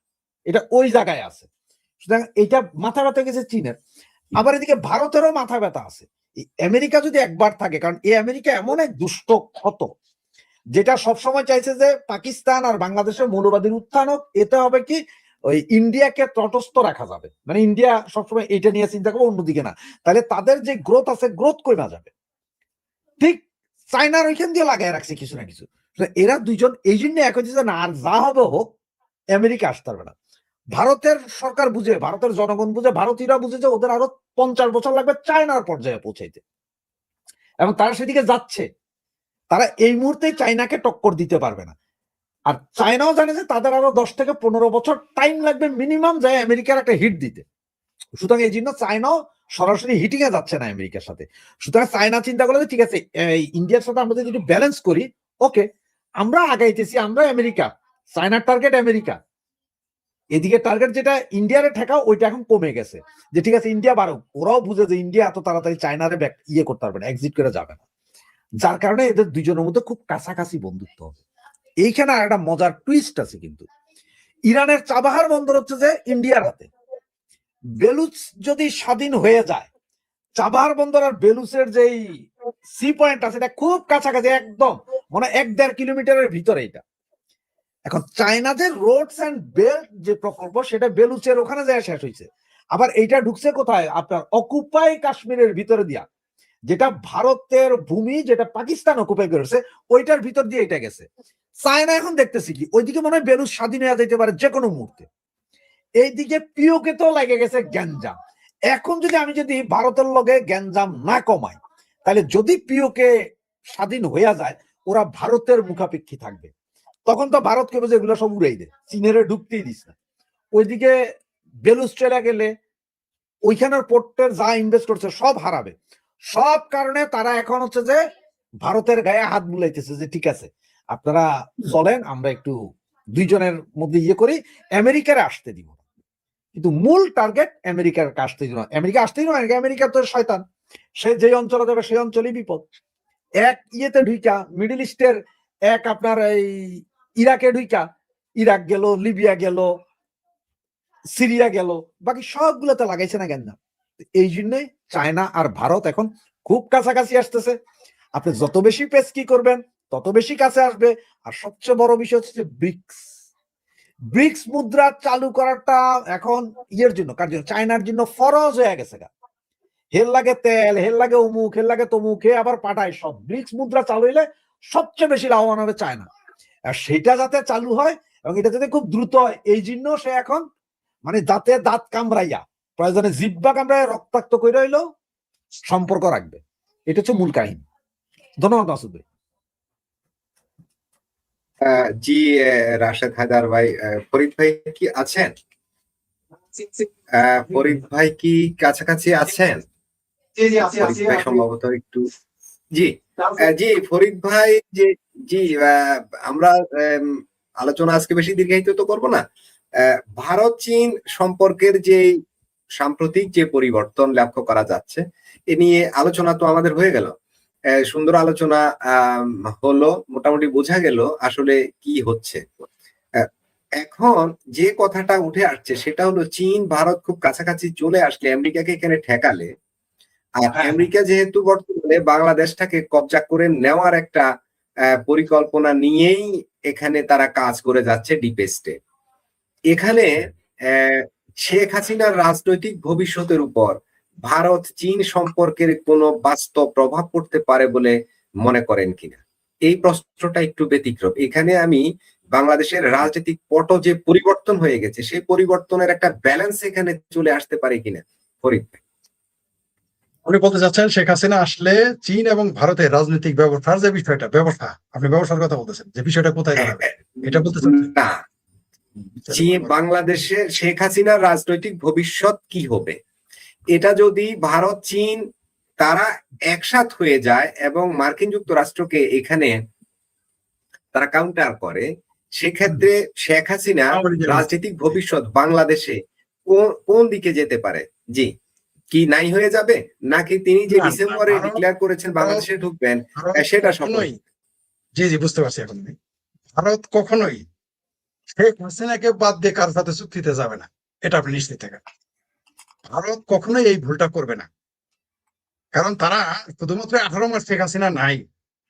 এটা ওই জায়গায় আছে। সুতরাং এটা মাথা ব্যথা গেছে চীনের। আবার এদিকে ভারতেরও মাথা ব্যথা আছে। আমেরিকা যদি একবার থাকে, কারণ এই আমেরিকা এমন এক দুষ্ট ক্ষত যেটা সবসময় চাইছে যে পাকিস্তান আর বাংলাদেশের মৌলবাদীর উত্থান হোক, এতে হবে কি ওই ইন্ডিয়াকে তটস্থ রাখা যাবে, মানে ইন্ডিয়া সবসময় এটা নিয়ে চিন্তা করবে, অন্যদিকে না, তাহলে তাদের যে গ্রোথ আছে গ্রোথ কমে যাবে। ঠিক চায়নার ওইখান দিয়ে লাগাই রাখছে কিছু না কিছু। এরা দুইজন এই জন্য এক হচ্ছে না, আর যা হবে হোক আমেরিকা আসতে পারবে না। ভারতের সরকার বুঝে, ভারতের জনগণ বুঝে, ভারতীয়রা বুঝে যে ওদের আরো 50 বছর লাগবে চায়নার পর্যায়ে পৌঁছাইতে। এবং তারা সেদিকে যাচ্ছে। তারা এই মুহূর্তে চায়নাকে টক্কর দিতে পারবে না। আর চায়নাও জানে যে তাদের আরো 10 থেকে 15 বছর টাইম লাগবে মিনিমাম যায় আমেরিকার একটা হিট দিতে। সুতরাং এই জন্য চায়নাও সরাসরি হিটিং এ যাচ্ছে না আমেরিকার সাথে। সুতরাং চায়না চিন্তা করলে যে ঠিক আছে, ইন্ডিয়ার সাথে আমরা যদি ব্যালেন্স করি, ওকে আমরা আগাইতেছি, আমরা আমেরিকা, চায়নার টার্গেট আমেরিকা, এদিকে টার্গেট যেটা ইন্ডিয়ারে ঠেকা ওইটা এখন কমে গেছে। যে ঠিক আছে ইন্ডিয়া বারো, ওরাও বুঝে যে ইন্ডিয়া এত তাড়াতাড়ি চায়নারে ইয়ে করতে পারবে না, এক্সিট করে যাবে না। যার কারণে এদের দুজনের মধ্যে খুব কাছাকাছি বন্ধুত্ব হবে। এইখানে আর একটা মজার টুইস্ট আছে কিন্তু, ইরানের চাবাহার বন্দর হচ্ছে যে ইন্ডিয়ার হাতে। বেলুচ যদি স্বাধীন হয়ে যায়, চাবাহার বন্দর আর বেলুচের যেই সি পয়েন্ট আছে এটা খুব কাছাকাছি, একদম মানে 1-1.5 কিলোমিটারের ভিতরে এটা। এখন চায়নাদের রোডস এন্ড বেল্ট যে প্রকল্প সেটা বেলুচের ওখানে যায় শেষ হয়েছে। আবার এইটা ঢুকছে কোথায়, আপনার অকুপাই কাশ্মীরের ভিতরে দিয়া, যেটা ভারতের ভূমি, যেটা পাকিস্তান অকুপাই করেছে, ওইটার ভিতর দিয়ে এটা গেছে। চায়না এখন দেখতেছি কি ওইদিকে মনে হয় বেলুচ স্বাধীন হয়ে যেতে পারে যে কোনো মুহূর্তে। এইদিকে পিওকে তো লেগে গেছে গ্যাঞ্জাম। এখন আমি যদি ভারতের লগে গ্যাঞ্জাম না কমাই, তাহলে যদি পিওকে স্বাধীন হয়ে যায়, ওরা ভারতের মুখাপেক্ষী থাকবে। তখন তো ভারত কেবল এগুলো সব উড়াই দেয়, চীনের ঢুকতেই দিস না। ওইদিকে বেলুচ চলে গেলে ওইখানের পোর্টের যা ইনভেস্ট করছে সব হারাবে। সব কারণে তারা এখন হচ্ছে যে ভারতের গায়ে হাত বুলাইতেছে যে ঠিক আছে আপনারা চলেন, আমরা একটু দুইজনের মধ্যে ইয়ে করি, আমেরিকারে আসতে দিব। কিন্তু মূল টার্গেট আমেরিকার আসতে দিব না। আমেরিকা আসতেই নয়, আমেরিকা তো শয়তান, সে যে অঞ্চলে যাবে সেই অঞ্চলেই বিপদ। এক ইয়েতে ঢুইকা মিডল ইস্টের এক আপনার এই ইরাকে ঢুইকা, ইরাক গেল, লিবিয়া গেল, সিরিয়া গেল, বাকি সবগুলোতে লাগাইছে না কেন? এই জন্যই চায়না আর ভারত এখন খুব কাছাকাছি আসতেছে। আপনি যত বেশি পেস্কি করবেন তত বেশি কাছে আসবে। আর সবচেয়ে বড় বিষয় হচ্ছে ব্রিক্স। ব্রিক্স মুদ্রা চালু করাটা এখন ইয়ের জন্য, কার জন্য? চায়নার জন্য ফরজ হয়ে গেছে। হেল লাগে তেল, হেল লাগে অমুক, হেল লাগে তমুক, হে আবার পাঠায় সব। ব্রিক্স মুদ্রা চালু হইলে সবচেয়ে বেশি লাভবান হবে চায়না। আর সেটা যাতে চালু হয় এবং এটা যাতে খুব দ্রুত হয়, এই জন্য সে এখন মানে দাঁতে দাঁত কামড়াইয়া, প্রয়োজনে জিব্বা কামড়াইয়া রক্তাক্ত করে হইলেও সম্পর্ক রাখবে। এটা হচ্ছে মূল কাহিনী। ধন্যবাদ মাসুদ ভাই। জি, রাশেদ হায়দার ভাই। ফরিদ ভাই কি আছেন? ফরিদ ভাই কি কাছাকাছি আছেন? ফরিদ ভাই সম্ভবত একটু, জি জি ফরিদ ভাই, জি আমরা আলোচনা আজকে বেশি দীর্ঘায়িত তো করবো না। ভারত চীন সম্পর্কের যে সাম্প্রতিক যে পরিবর্তন লক্ষ্য করা যাচ্ছে এ নিয়ে আলোচনা তো আমাদের হয়ে গেল, সুন্দর আলোচনা হলো, মোটামুটি বোঝা গেল আসলে কি হচ্ছে। এখন যে কথাটা উঠে আসছে সেটা হলো চীন ভারত খুব কাছাকাছি চলে আসলে আমেরিকাকে এখানে ঠেকালে, আর আমেরিকা যেহেতু বর্তমানে বাংলাদেশটাকে কবজা করে নেওয়ার একটা পরিকল্পনা নিয়েই এখানে তারা কাজ করে যাচ্ছে ডিপ স্টেট। এখানে শেখ হাসিনার রাজনৈতিক ভবিষ্যতের উপর ভারত চীন সম্পর্কের কোনো বাস্তব প্রভাব পড়তে পারে বলে মনে করেন কিনা, এই প্রশ্নটা একটু ব্যতিক্রম। এখানে আমি বাংলাদেশের রাজনৈতিক পট যে পরিবর্তন হয়ে গেছে সেই পরিবর্তনের একটা ব্যালেন্স এখানে চলে আসতে পারে কিনা ফরিদ ভাই? উনি বলতে চাচ্ছেন শেখ হাসিনা আসলে চীন এবং ভারতের রাজনৈতিক ব্যবস্থার যে বিষয়টা, ব্যবস্থা, আপনি ব্যবস্থার কথা বলতেছেন, যে বিষয়টা কোথায় দাঁড়াবে এটা বলতে চাচ্ছেন? না, চীন বাংলাদেশে শেখ হাসিনার রাজনৈতিক ভবিষ্যৎ কি হবে, এটা যদি ভারত চীন তারা একসাথ হয়ে যায় এবং মার্কিন যুক্তরাষ্ট্রকে এখানে তারা কাউন্টার করে, সেক্ষেত্রে শেখ হাসিনা রাজনৈতিক ভবিষ্যৎ বাংলাদেশে কোন দিকে যেতে পারে? জি, কি নাই হয়ে যাবে, নাকি তিনি যে ডিসেম্বরে ডিক্লেয়ার করেছেন বাংলাদেশে ঢুকবেন সেটা সফল? জি জি, বুঝতে পারছি। এখন ভারত কখনোই শেখ হাসিনাকে বাদ দিয়ে কারোর সাথে চুক্তিতে যাবে না, এটা আপনি নিশ্চিত থাকেন। ভারত কখনোই এই ভুলটা করবে না, কারণ তারা শুধুমাত্র 18 মাস শেখ হাসিনা নাই,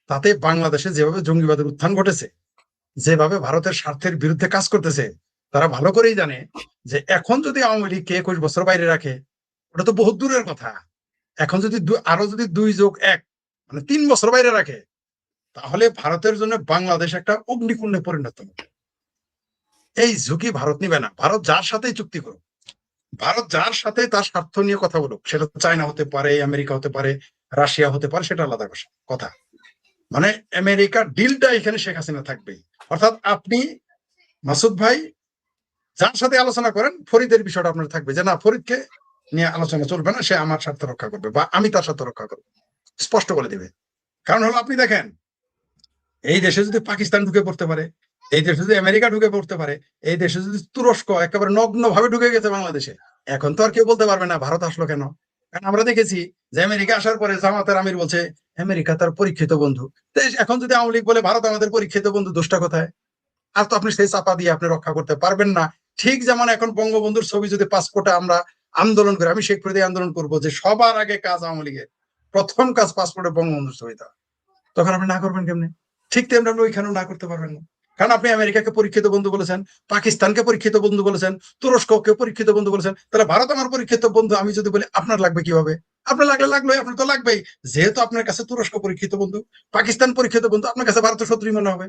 তাতে বাংলাদেশে যেভাবে জঙ্গিবাদের উত্থান ঘটেছে, যেভাবে ভারতের স্বার্থের বিরুদ্ধে কাজ করতেছে, তারা ভালো করেই জানে যে এখন যদি আওয়ামী লীগকে 21 বছর বাইরে রাখে ওটা তো বহুত দূরের কথা। এখন যদি আরো যদি 2+1 মানে 3 বছর বাইরে রাখে, তাহলে ভারতের জন্য বাংলাদেশ একটা অগ্নিকুণ্ডে পরিণত হবে। এই ঝুঁকি ভারত নিবে না। ভারত যার সাথেই চুক্তি করুক, ভারত যার সাথে তার স্বার্থ নিয়ে কথা বলুক, সেটা চায়না হতে পারে, আমেরিকা হতে পারে, রাশিয়া হতে পারে, সেটা আলাদা কথা। মানে আমেরিকার ডিলটা এখানে শেখ হাসিনা থাকবেই। অর্থাৎ আপনি মাসুদ ভাই যার সাথে আলোচনা করেন, ফরিদের বিষয়টা আপনার থাকবে যে না, ফরিদকে নিয়ে আলোচনা চলবে না, সে আমার স্বার্থ রক্ষা করবে বা আমি তার স্বার্থ রক্ষা করবো, স্পষ্ট বলে দিবে। কারণ হলো আপনি দেখেন, এই দেশে যদি পাকিস্তান ঢুকে পড়তে পারে, এই দেশে যদি আমেরিকা ঢুকে পড়তে পারে, এই দেশে যদি তুরস্ক একেবারে নগ্ন ভাবে ঢুকে গেছে বাংলাদেশে, এখন তো আর কেউ বলতে পারবে না ভারত আসলো কেন। কারণ আমরা দেখেছি যে আমেরিকা আসার পরে জামাতের আমির বলছে আমেরিকা তার পরীক্ষিত বন্ধু। তো এখন যদি আওয়ামী লীগ বলে ভারত আমাদের পরীক্ষিত বন্ধু, দোষটা কোথায়? আর তো আপনি সেই চাপা দিয়ে আপনি রক্ষা করতে পারবেন না। ঠিক যেমন এখন বঙ্গবন্ধুর ছবি যদি পাসপোর্টে আমরা আন্দোলন করি, আমি শেখ ফরিদে আন্দোলন করবো যে সবার আগে কাজ আওয়ামী লীগের প্রথম কাজ পাসপোর্টে বঙ্গবন্ধুর ছবি দেওয়া, তখন আপনি না করবেন কেমনে? ঠিক তেমনি আপনি ওইখানেও না করতে পারবেন না। কারণ আপনি আমেরিকাকে পরীক্ষিত বন্ধু বলেছেন, পাকিস্তানকে পরীক্ষিত বন্ধু বলেছেন, তুরস্ককে পরীক্ষিত বন্ধু বলেছেন, তাহলে ভারত আমার পরীক্ষিত বন্ধু আমি যদি বলি আপনার লাগবে কিভাবে? আপনার লাগলোই, আপনার তো লাগবেই। যেহেতু আপনার কাছে তুরস্ক পরীক্ষিত বন্ধু, পাকিস্তান পরীক্ষিত বন্ধু, আপনার কাছে ভারত শত্রু মনে হবে।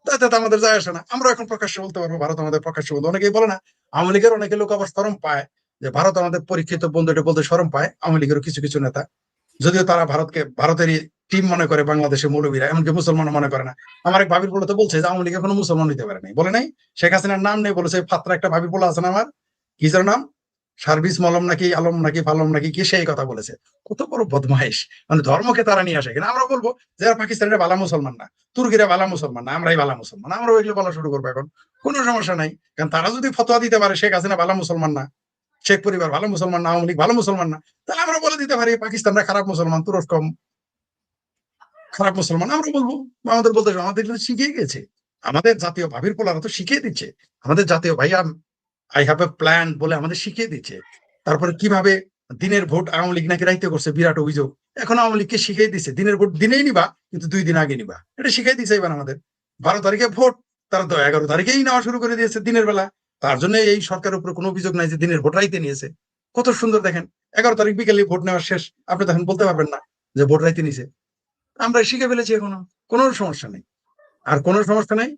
তাতে আমাদের যায় আসে না। আমরা এখন প্রকাশ্যে বলতে পারবো ভারত আমাদের প্রকাশ্য বন্ধু। অনেকেই বলে না, আওয়ামী লীগের অনেকে লোক আবার শরম পায় যে ভারত আমাদের পরীক্ষিত বন্ধু, এটা বলতে শরম পায় আওয়ামী লীগের কিছু কিছু নেতা, যদিও তারা ভারতকে ভারতেরই টিম মনে করে, বাংলাদেশের মৌলবীরা, এমনকি মুসলমান মনে করে না। আমার এক ভাবির পোলা তো বলছে যে আওয়ামী লীগ এখনো মুসলমান হইতে পারে নাই, বলে নাই শেখ হাসিনার নাম নেই, বলেছে ফাত্রা একটা ভাবির পোলা আছে না আমার, কি যার নাম, সার্ভিস মলম নাকি আলম নাকি ফালম নাকি কি, সেই কথা বলেছে। কত বড় বদমাইশ, মানে ধর্মকে তারা নিয়ে আসে কিনা। আমরা বলবো যে পাকিস্তানিরা ভালো মুসলমান না, তুর্কিরা ভালো মুসলমান না, আমরাই ভালো মুসলমান, আমরা ওইগুলো বলা শুরু করবো এখন, কোনো সমস্যা নাই। কারণ তারা যদি ফতোয়া দিতে পারে শেখ হাসিনা ভালো মুসলমান না, শেখ পরিবার ভালো মুসলমান না, আওয়ামী লীগ ভালো মুসলমান না, তাহলে আমরা বলে দিতে পারি পাকিস্তানরা খারাপ মুসলমান, তুরস্ক খারাপ মুসলমান, আমরা বলবো। আমাদের বলতে আমাদের শিখিয়ে গেছে, আমাদের জাতীয় ভাবির পোলারা তো শিখিয়ে দিচ্ছে, আমাদের জাতীয় ভাইয়া আই হ্যাভ এ প্ল্যান বলে আমাদের শিখিয়ে দিচ্ছে। তারপরে কিভাবে দিনের ভোট আওয়ামী লীগ নাকি রাইতে করছে, বিরাট অভিযোগ। এখন আওয়ামী লীগকে শিখিয়ে দিচ্ছে দিনের ভোট দিনেই নিবা, কিন্তু 2 দিন আগে নিবা, এটা শিখিয়ে দিচ্ছে এবার আমাদের। 12 তারিখে ভোট, তারা তো 11 তারিখেই নেওয়া শুরু করে দিয়েছে দিনের বেলা। তার জন্য এই সরকারের উপর কোনো অভিযোগ নাই যে দিনের ভোট রাইতে নিয়েছে। কত সুন্দর দেখেন, 11 তারিখ বিকেলে ভোট নেওয়া শেষ, আপনি তখন বলতে পারবেন না যে ভোট রাইতে নিয়েছে। আমরা শিখে ফেলেছি, এখনো কোনো সমস্যা নেই, আর কোনো সমস্যা নেই।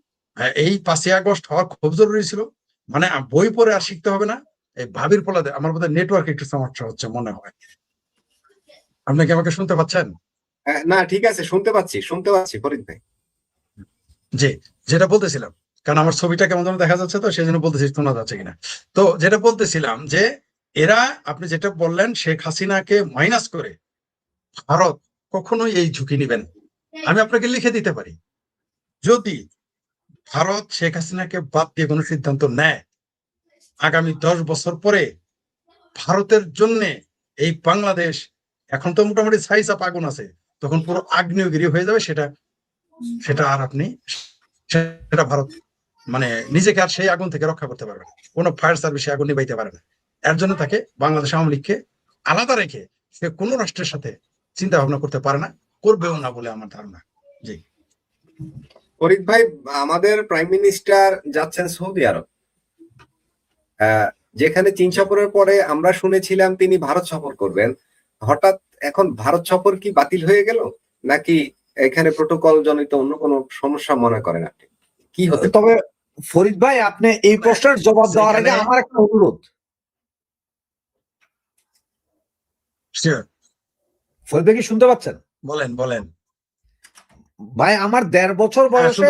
এই 5ই আগস্ট হওয়া খুব জরুরি ছিল, মানে বই পড়ে আর শিখতে হবে না। এই ভাবির পোলাদের আমার বোধহয় নেটওয়ার্ক একটু সমস্যা হচ্ছে মনে হয়। আপনি কি আমাকে শুনতে পাচ্ছেন? না ঠিক আছে, শুনতে পাচ্ছি ফরিদ ভাই। জি, যেটা বলতেছিলাম, কারণ আমার ছবিটা কেমন যেন দেখা যাচ্ছে, তো সেই জন্য বলতেছি শোনা যাচ্ছে কিনা। তো যেটা বলতেছিলাম যে এরা, আপনি যেটা বললেন শেখ হাসিনাকে মাইনাস করে ভারত কখনোই এই ঝুঁকি নিবেন। আমি আপনাকে লিখে দিতে পারি, যদি ভারত শেখ হাসিনাকে বাদ দিয়ে কোনো সিদ্ধান্ত নেয়, আগামী 10 বছর পরে ভারতের জন্য এই বাংলাদেশ, এখন তো মোটামুটি ছাইচাপ আগুন আছে, তখন পুরো আগ্নেয়গিরি হয়ে যাবে। সেটা আর আপনি, সেটা ভারত মানে নিজেকে আর সেই আগুন থেকে রক্ষা করতে পারবে না, কোনো ফায়ার সার্ভিসে আগুন নিবাইতে পারে না। এর জন্য তাকে বাংলাদেশ আওয়ামী লীগকে আলাদা রেখে সে কোনো রাষ্ট্রের সাথে চিন্তা ভাবনা করতে পারে না, করবেও না বলে আমার ধারণা। জি ফরিদ ভাই, আমাদের প্রাইম মিনিস্টার যাচ্ছেন সৌদি আরব, যেখানে চীন সফরের পরে আমরা শুনেছিলাম তিনি ভারত সফর করবেন। হঠাৎ এখন ভারত সফর কি বাতিল হয়ে গেল, নাকি এখানে প্রোটোকল জনিত অন্য কোনো সমস্যা মনে করেন আপনি? কি হতে পারে? তবে ফরিদ ভাই, আপনি এই প্রশ্নের জবাব দেওয়ার আগে আমার একটা অনুরোধ। ফরিদ ভাই কি শুনতে পাচ্ছেন? বলেন বলেন ভাই, আমার 1.5 বছর বয়সে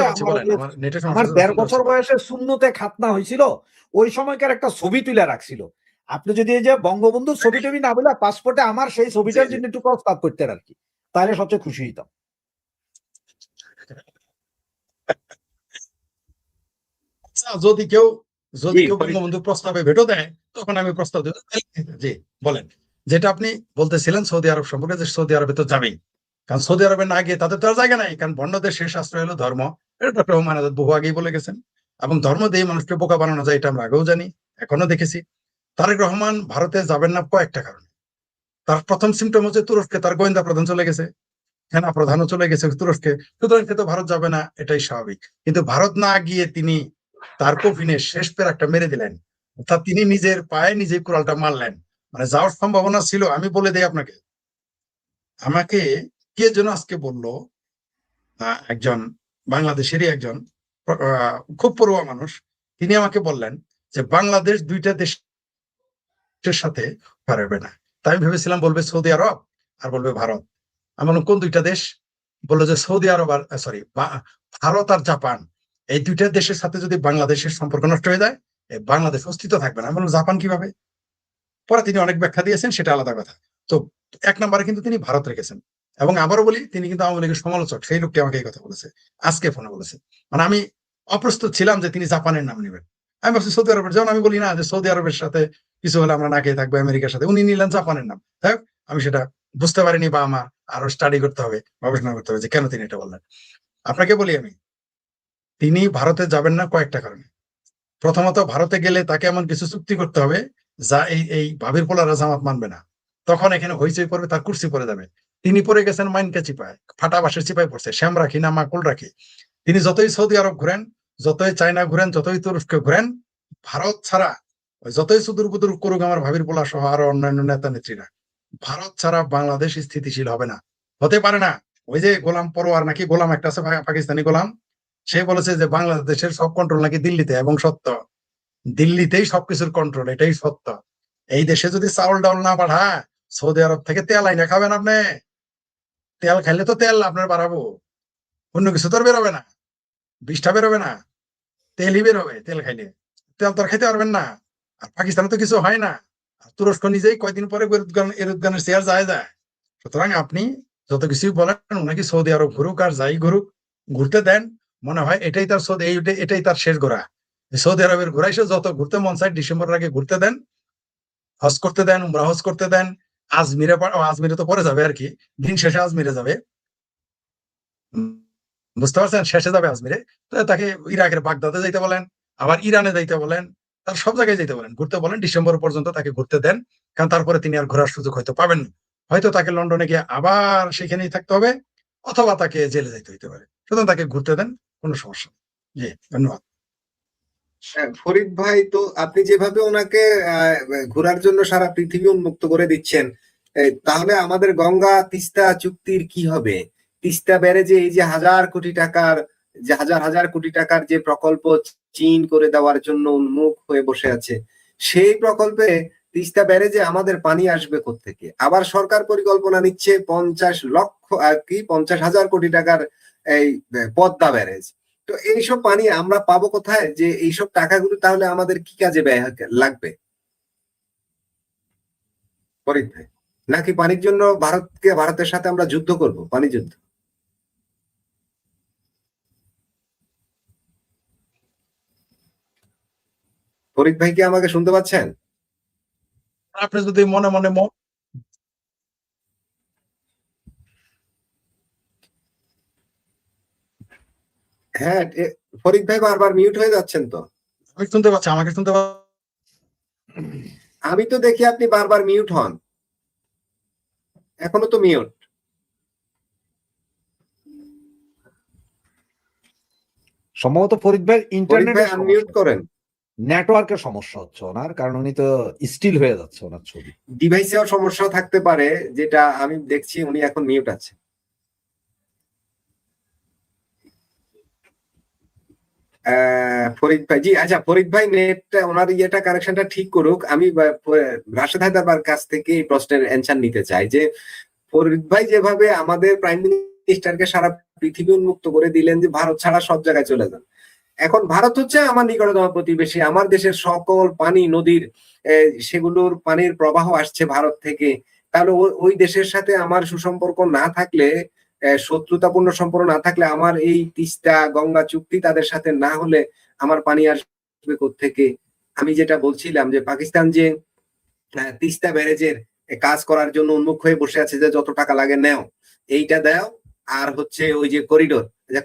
আমার 1.5 বছর বয়সে সুন্নতে খাতনা হয়েছিল, ওই সময়কার একটা ছবি তুলে রাখছিল। আপনি যদি এই যে বঙ্গবন্ধুর ছবি টবি না বলে পাসপোর্টে আমার সেই ছবিটার জন্য একটু প্রস্তাব করতেন আর কি, তাহলে সবচেয়ে খুশি হইতাম। যদি কেউ বঙ্গবন্ধু প্রস্তাবে ভেটো দেয়, তখন আমি প্রস্তাব দেব। জি বলেন, যেটা আপনি বলতেছিলেন সৌদি আরব সম্পর্কে, যে সৌদি আরবে তো যাবেই, কারণ সৌদি আরবে না গিয়ে তাদের তো আর জায়গা নাই, কারণ বন্যদের শেষ আশ্রয় হলো ধর্ম। এটা ডক্টর হুমায়ুন আজাদ বহু আগেই বলে গেছেন, এবং ধর্ম দিয়ে মানুষকে বোকা বানানো যায়, এটা আমরা আগেও জানি, এখনো দেখেছি। তারেক রহমান ভারতে যাবেন না কয়েকটা কারণে। তার প্রথম সিমটম হচ্ছে তুরস্কে তার গোয়েন্দা প্রধান চলে গেছে, সেনা প্রধানও চলে গেছে তুরস্কে, সুতরাং তো ভারত যাবে না, এটাই স্বাভাবিক। কিন্তু ভারত না গিয়ে তিনি তার কফিনে শেষ পেরাকটা মেরে দিলেন, অর্থাৎ তিনি নিজের পায়ে নিজেই কুড়ালটা মারলেন। মানে যাওয়ার সম্ভাবনা ছিল। আমি বলে দেই আপনাকে, আমাকে কে যেন আজকে বললো, একজন বাংলাদেশেরই একজন খুব পড়ুয়া মানুষ, তিনি আমাকে বললেন যে বাংলাদেশ 2টা দেশের সাথে পারবে না। তাই আমি ভেবেছিলাম বলবে সৌদি আরব, আর বলবে ভারত। আমি বললাম কোন দুইটা দেশ? বললো যে সৌদি আরব আর সরি ভারত আর জাপান, এই দুইটা দেশের সাথে যদি বাংলাদেশের সম্পর্ক নষ্ট হয়ে যায়, বাংলাদেশ অস্তিত্ব থাকবে না। আমি বললাম জাপান কিভাবে? পরে তিনি অনেক ব্যাখ্যা দিয়েছেন, সেটা আলাদা কথা। তো 1 নম্বরে কিন্তু তিনি ভারত রেখেছেন। এবং আবারও বলি, তিনি কিন্তু আওয়ামী লীগের সমালোচক। সেই লোকটি আমাকে এই কথা বলেছে, আজকে ফোনে বলেছে। মানে আমি অপ্রস্তুত ছিলাম যে তিনি জাপানের নাম নেবেন। আমি ভাবছি সৌদি আরবের, যেমন আমি বলি না যে সৌদি আরবের সাথে কিছু হলে আমরা না খেয়ে থাকবো, আমেরিকার সাথে, উনি নিলেন জাপানের নাম। যাই হোক, আমি সেটা বুঝতে পারিনি, বা আমার আরো স্টাডি করতে হবে, গবেষণা করতে হবে যে কেন তিনি এটা বললেন। আপনাকে বলি, আমি তিনি ভারতে যাবেন না কয়েকটা কারণে। প্রথমত, ভারতে গেলে তাকে এমন কিছু চুক্তি করতে হবে যা এই ভাবির পোলারা জামাত মানবে না। তখন এখানে হইচই পড়বে, তার কুর্সি পড়ে যাবে। তিনি পড়ে গেছেন মাইনকা চিপায়, ফাটা বাঁশের চিপায় পড়ছে, শ্যাম রাখি না মাকুল রাখি। তিনি যতই সৌদি আরব ঘুরেন, যতই চায়না ঘুরেন, যতই তুরস্ক ঘুরেন, ভারত ছাড়া, যতই সুদূর বুদুর করুক আমার ভাবির পোলা সহ আরো অন্যান্য নেতা নেত্রীরা, ভারত ছাড়া বাংলাদেশ স্থিতিশীল হবে না, হতে পারে না। ওই যে গোলাম পরোয়ার নাকি গোলাম একটা আছে, পাকিস্তানি গোলাম, সে বলেছে যে বাংলাদেশের সব কন্ট্রোল নাকি দিল্লিতে, এবং সত্য, দিল্লিতেই সবকিছুর কন্ট্রোল, এটাই সত্য। এই দেশে যদি চাউল ডাউল না পাঠায়, সৌদি আরব থেকে তেল আইনা খাবেন আপনি? তেল খাইলে তো তেল আপনার বাড়াবো, অন্য কিছু তো আর বেরোবে না, বিষটা বেরোবে না, তেলই বেরোবে। তেল খাইলে তেল তো আর খাইতে পারবেন না। আর পাকিস্তানে তো কিছু হয় না, আর তুরস্ক নিজেই কয়দিন পরে এরুদগানের শেয়ার যায়। সুতরাং আপনি যত কিছুই বলেন, ওনাকে সৌদি আরব ঘুরুক আর যাই ঘুরুক, ঘুরতে দেন। মনে হয় এটাই তার এটাই তার শেষ ঘোরা। সৌদি আরবের ঘোরা এসে যত ঘুরতে মন চায় ডিসেম্বরের আগে ঘুরতে দেন, হজ করতে দেন, উমরা হজ করতে দেন। আজমিরে তো পরে যাবে আর কি, দিন শেষে আজমিরে যাবে, বুঝতে পারছেন, শেষে যাবে আজমিরে। তো তাকে ইরাকের বাগদাদে যাইতে বলেন, আবার ইরানে যাইতে বলেন, তার সব জায়গায় যাইতে বলেন, ঘুরতে বলেন। ডিসেম্বর পর্যন্ত তাকে ঘুরতে দেন, কারণ তারপরে তিনি আর ঘোরার সুযোগ হয়তো পাবেন না। হয়তো তাকে লন্ডনে গিয়ে আবার সেখানেই থাকতে হবে, অথবা তাকে জেলে যাইতে হইতে পারে। সুতরাং তাকে ঘুরতে দেন, কোনো সমস্যা নেই। জি, ধন্যবাদ। হ্যাঁ, ফরিদ ভাই, তো আপনি যেভাবে ওনাকে ঘোরার জন্য সারা পৃথিবী উন্মুক্ত করে দিচ্ছেন, তাহলে আমাদের গঙ্গা তিস্তা চুক্তির কি হবে? তিস্তা ব্যারেজে এই যে হাজার কোটি টাকার, যে হাজার হাজার কোটি টাকার যে প্রকল্প চীন করে দেওয়ার জন্য উন্মুখ হয়ে বসে আছে, সেই প্রকল্পে তিস্তা ব্যারেজে আমাদের পানি আসবে কোত্থেকে? আবার সরকার পরিকল্পনা নিচ্ছে 50,000 কোটি টাকার এই পদ্মা ব্যারেজ। তো এইসব পানি আমরা পাবো কোথায়? যে এইসব টাকাগুলো তাহলে আমাদের কি কাজে ব্যয় লাগবে ফরিদ ভাই? নাকি পানির জন্য ভারতের সাথে আমরা যুদ্ধ করব, পানি যুদ্ধ? ফরিদ ভাই, কি আমাকে শুনতে পাচ্ছেন? আপনি যদি মনে মনে হ্যাঁ, ফরিদ ভাই বারবার মিউট হয়ে যাচ্ছেন তো। আমি শুনতে পাচ্ছি, আমাকে শুনতে আমি তো দেখি আপনি বারবার মিউট হন, এখনো তো মিউট। সম্ভবত ফরিদ ভাই ফরিদ ভাই ইন্টারনেটের আনমিউট করেন। নেটওয়ার্কের সমস্যা হচ্ছে ওনার, কারণ উনি তো স্টিল হয়ে যাচ্ছে ওনার ছবি। ডিভাইসেও সমস্যা থাকতে পারে, যেটা আমি দেখছি উনি এখন মিউট আছে। ফরিদ ভাই, জি আচ্ছা, ফরিদ ভাই নেটটা ওনার ইয়েটা কানেকশনটা ঠিক করুক। আমি রাশেদ হায়দার কাছ থেকে এই প্রশ্নের অ্যান্সার নিতে চাই যে ফরিদ ভাই যেভাবে আমাদের প্রাইম মিনিস্টারকে সারা পৃথিবী উন্মুক্ত করে দিলেন যে ভারত ছাড়া সব জায়গায় চলে যান, এখন ভারত হচ্ছে আমার নিকটতম প্রতিবেশী, আমার দেশের সকল পানি নদীর সেগুলোর পানির প্রবাহ আসছে ভারত থেকে। তাহলে ওই দেশের সাথে আমার সুসম্পর্ক না থাকলে, শত্রুতাপূর্ণ সম্পর্ক না থাকলে, আমার এই তিস্তা গঙ্গা চুক্তি তাদের সাথে না হলে আমার পানি আসবে কোত্থেকে? আমি যেটা বলছিলাম যে পাকিস্তান যে তিস্তা ব্যারেজের কাজ করার জন্য উন্মুখ হয়ে বসে আছে, যে যত টাকা লাগে নেও, এইটা দাও। আর হচ্ছে ওই যে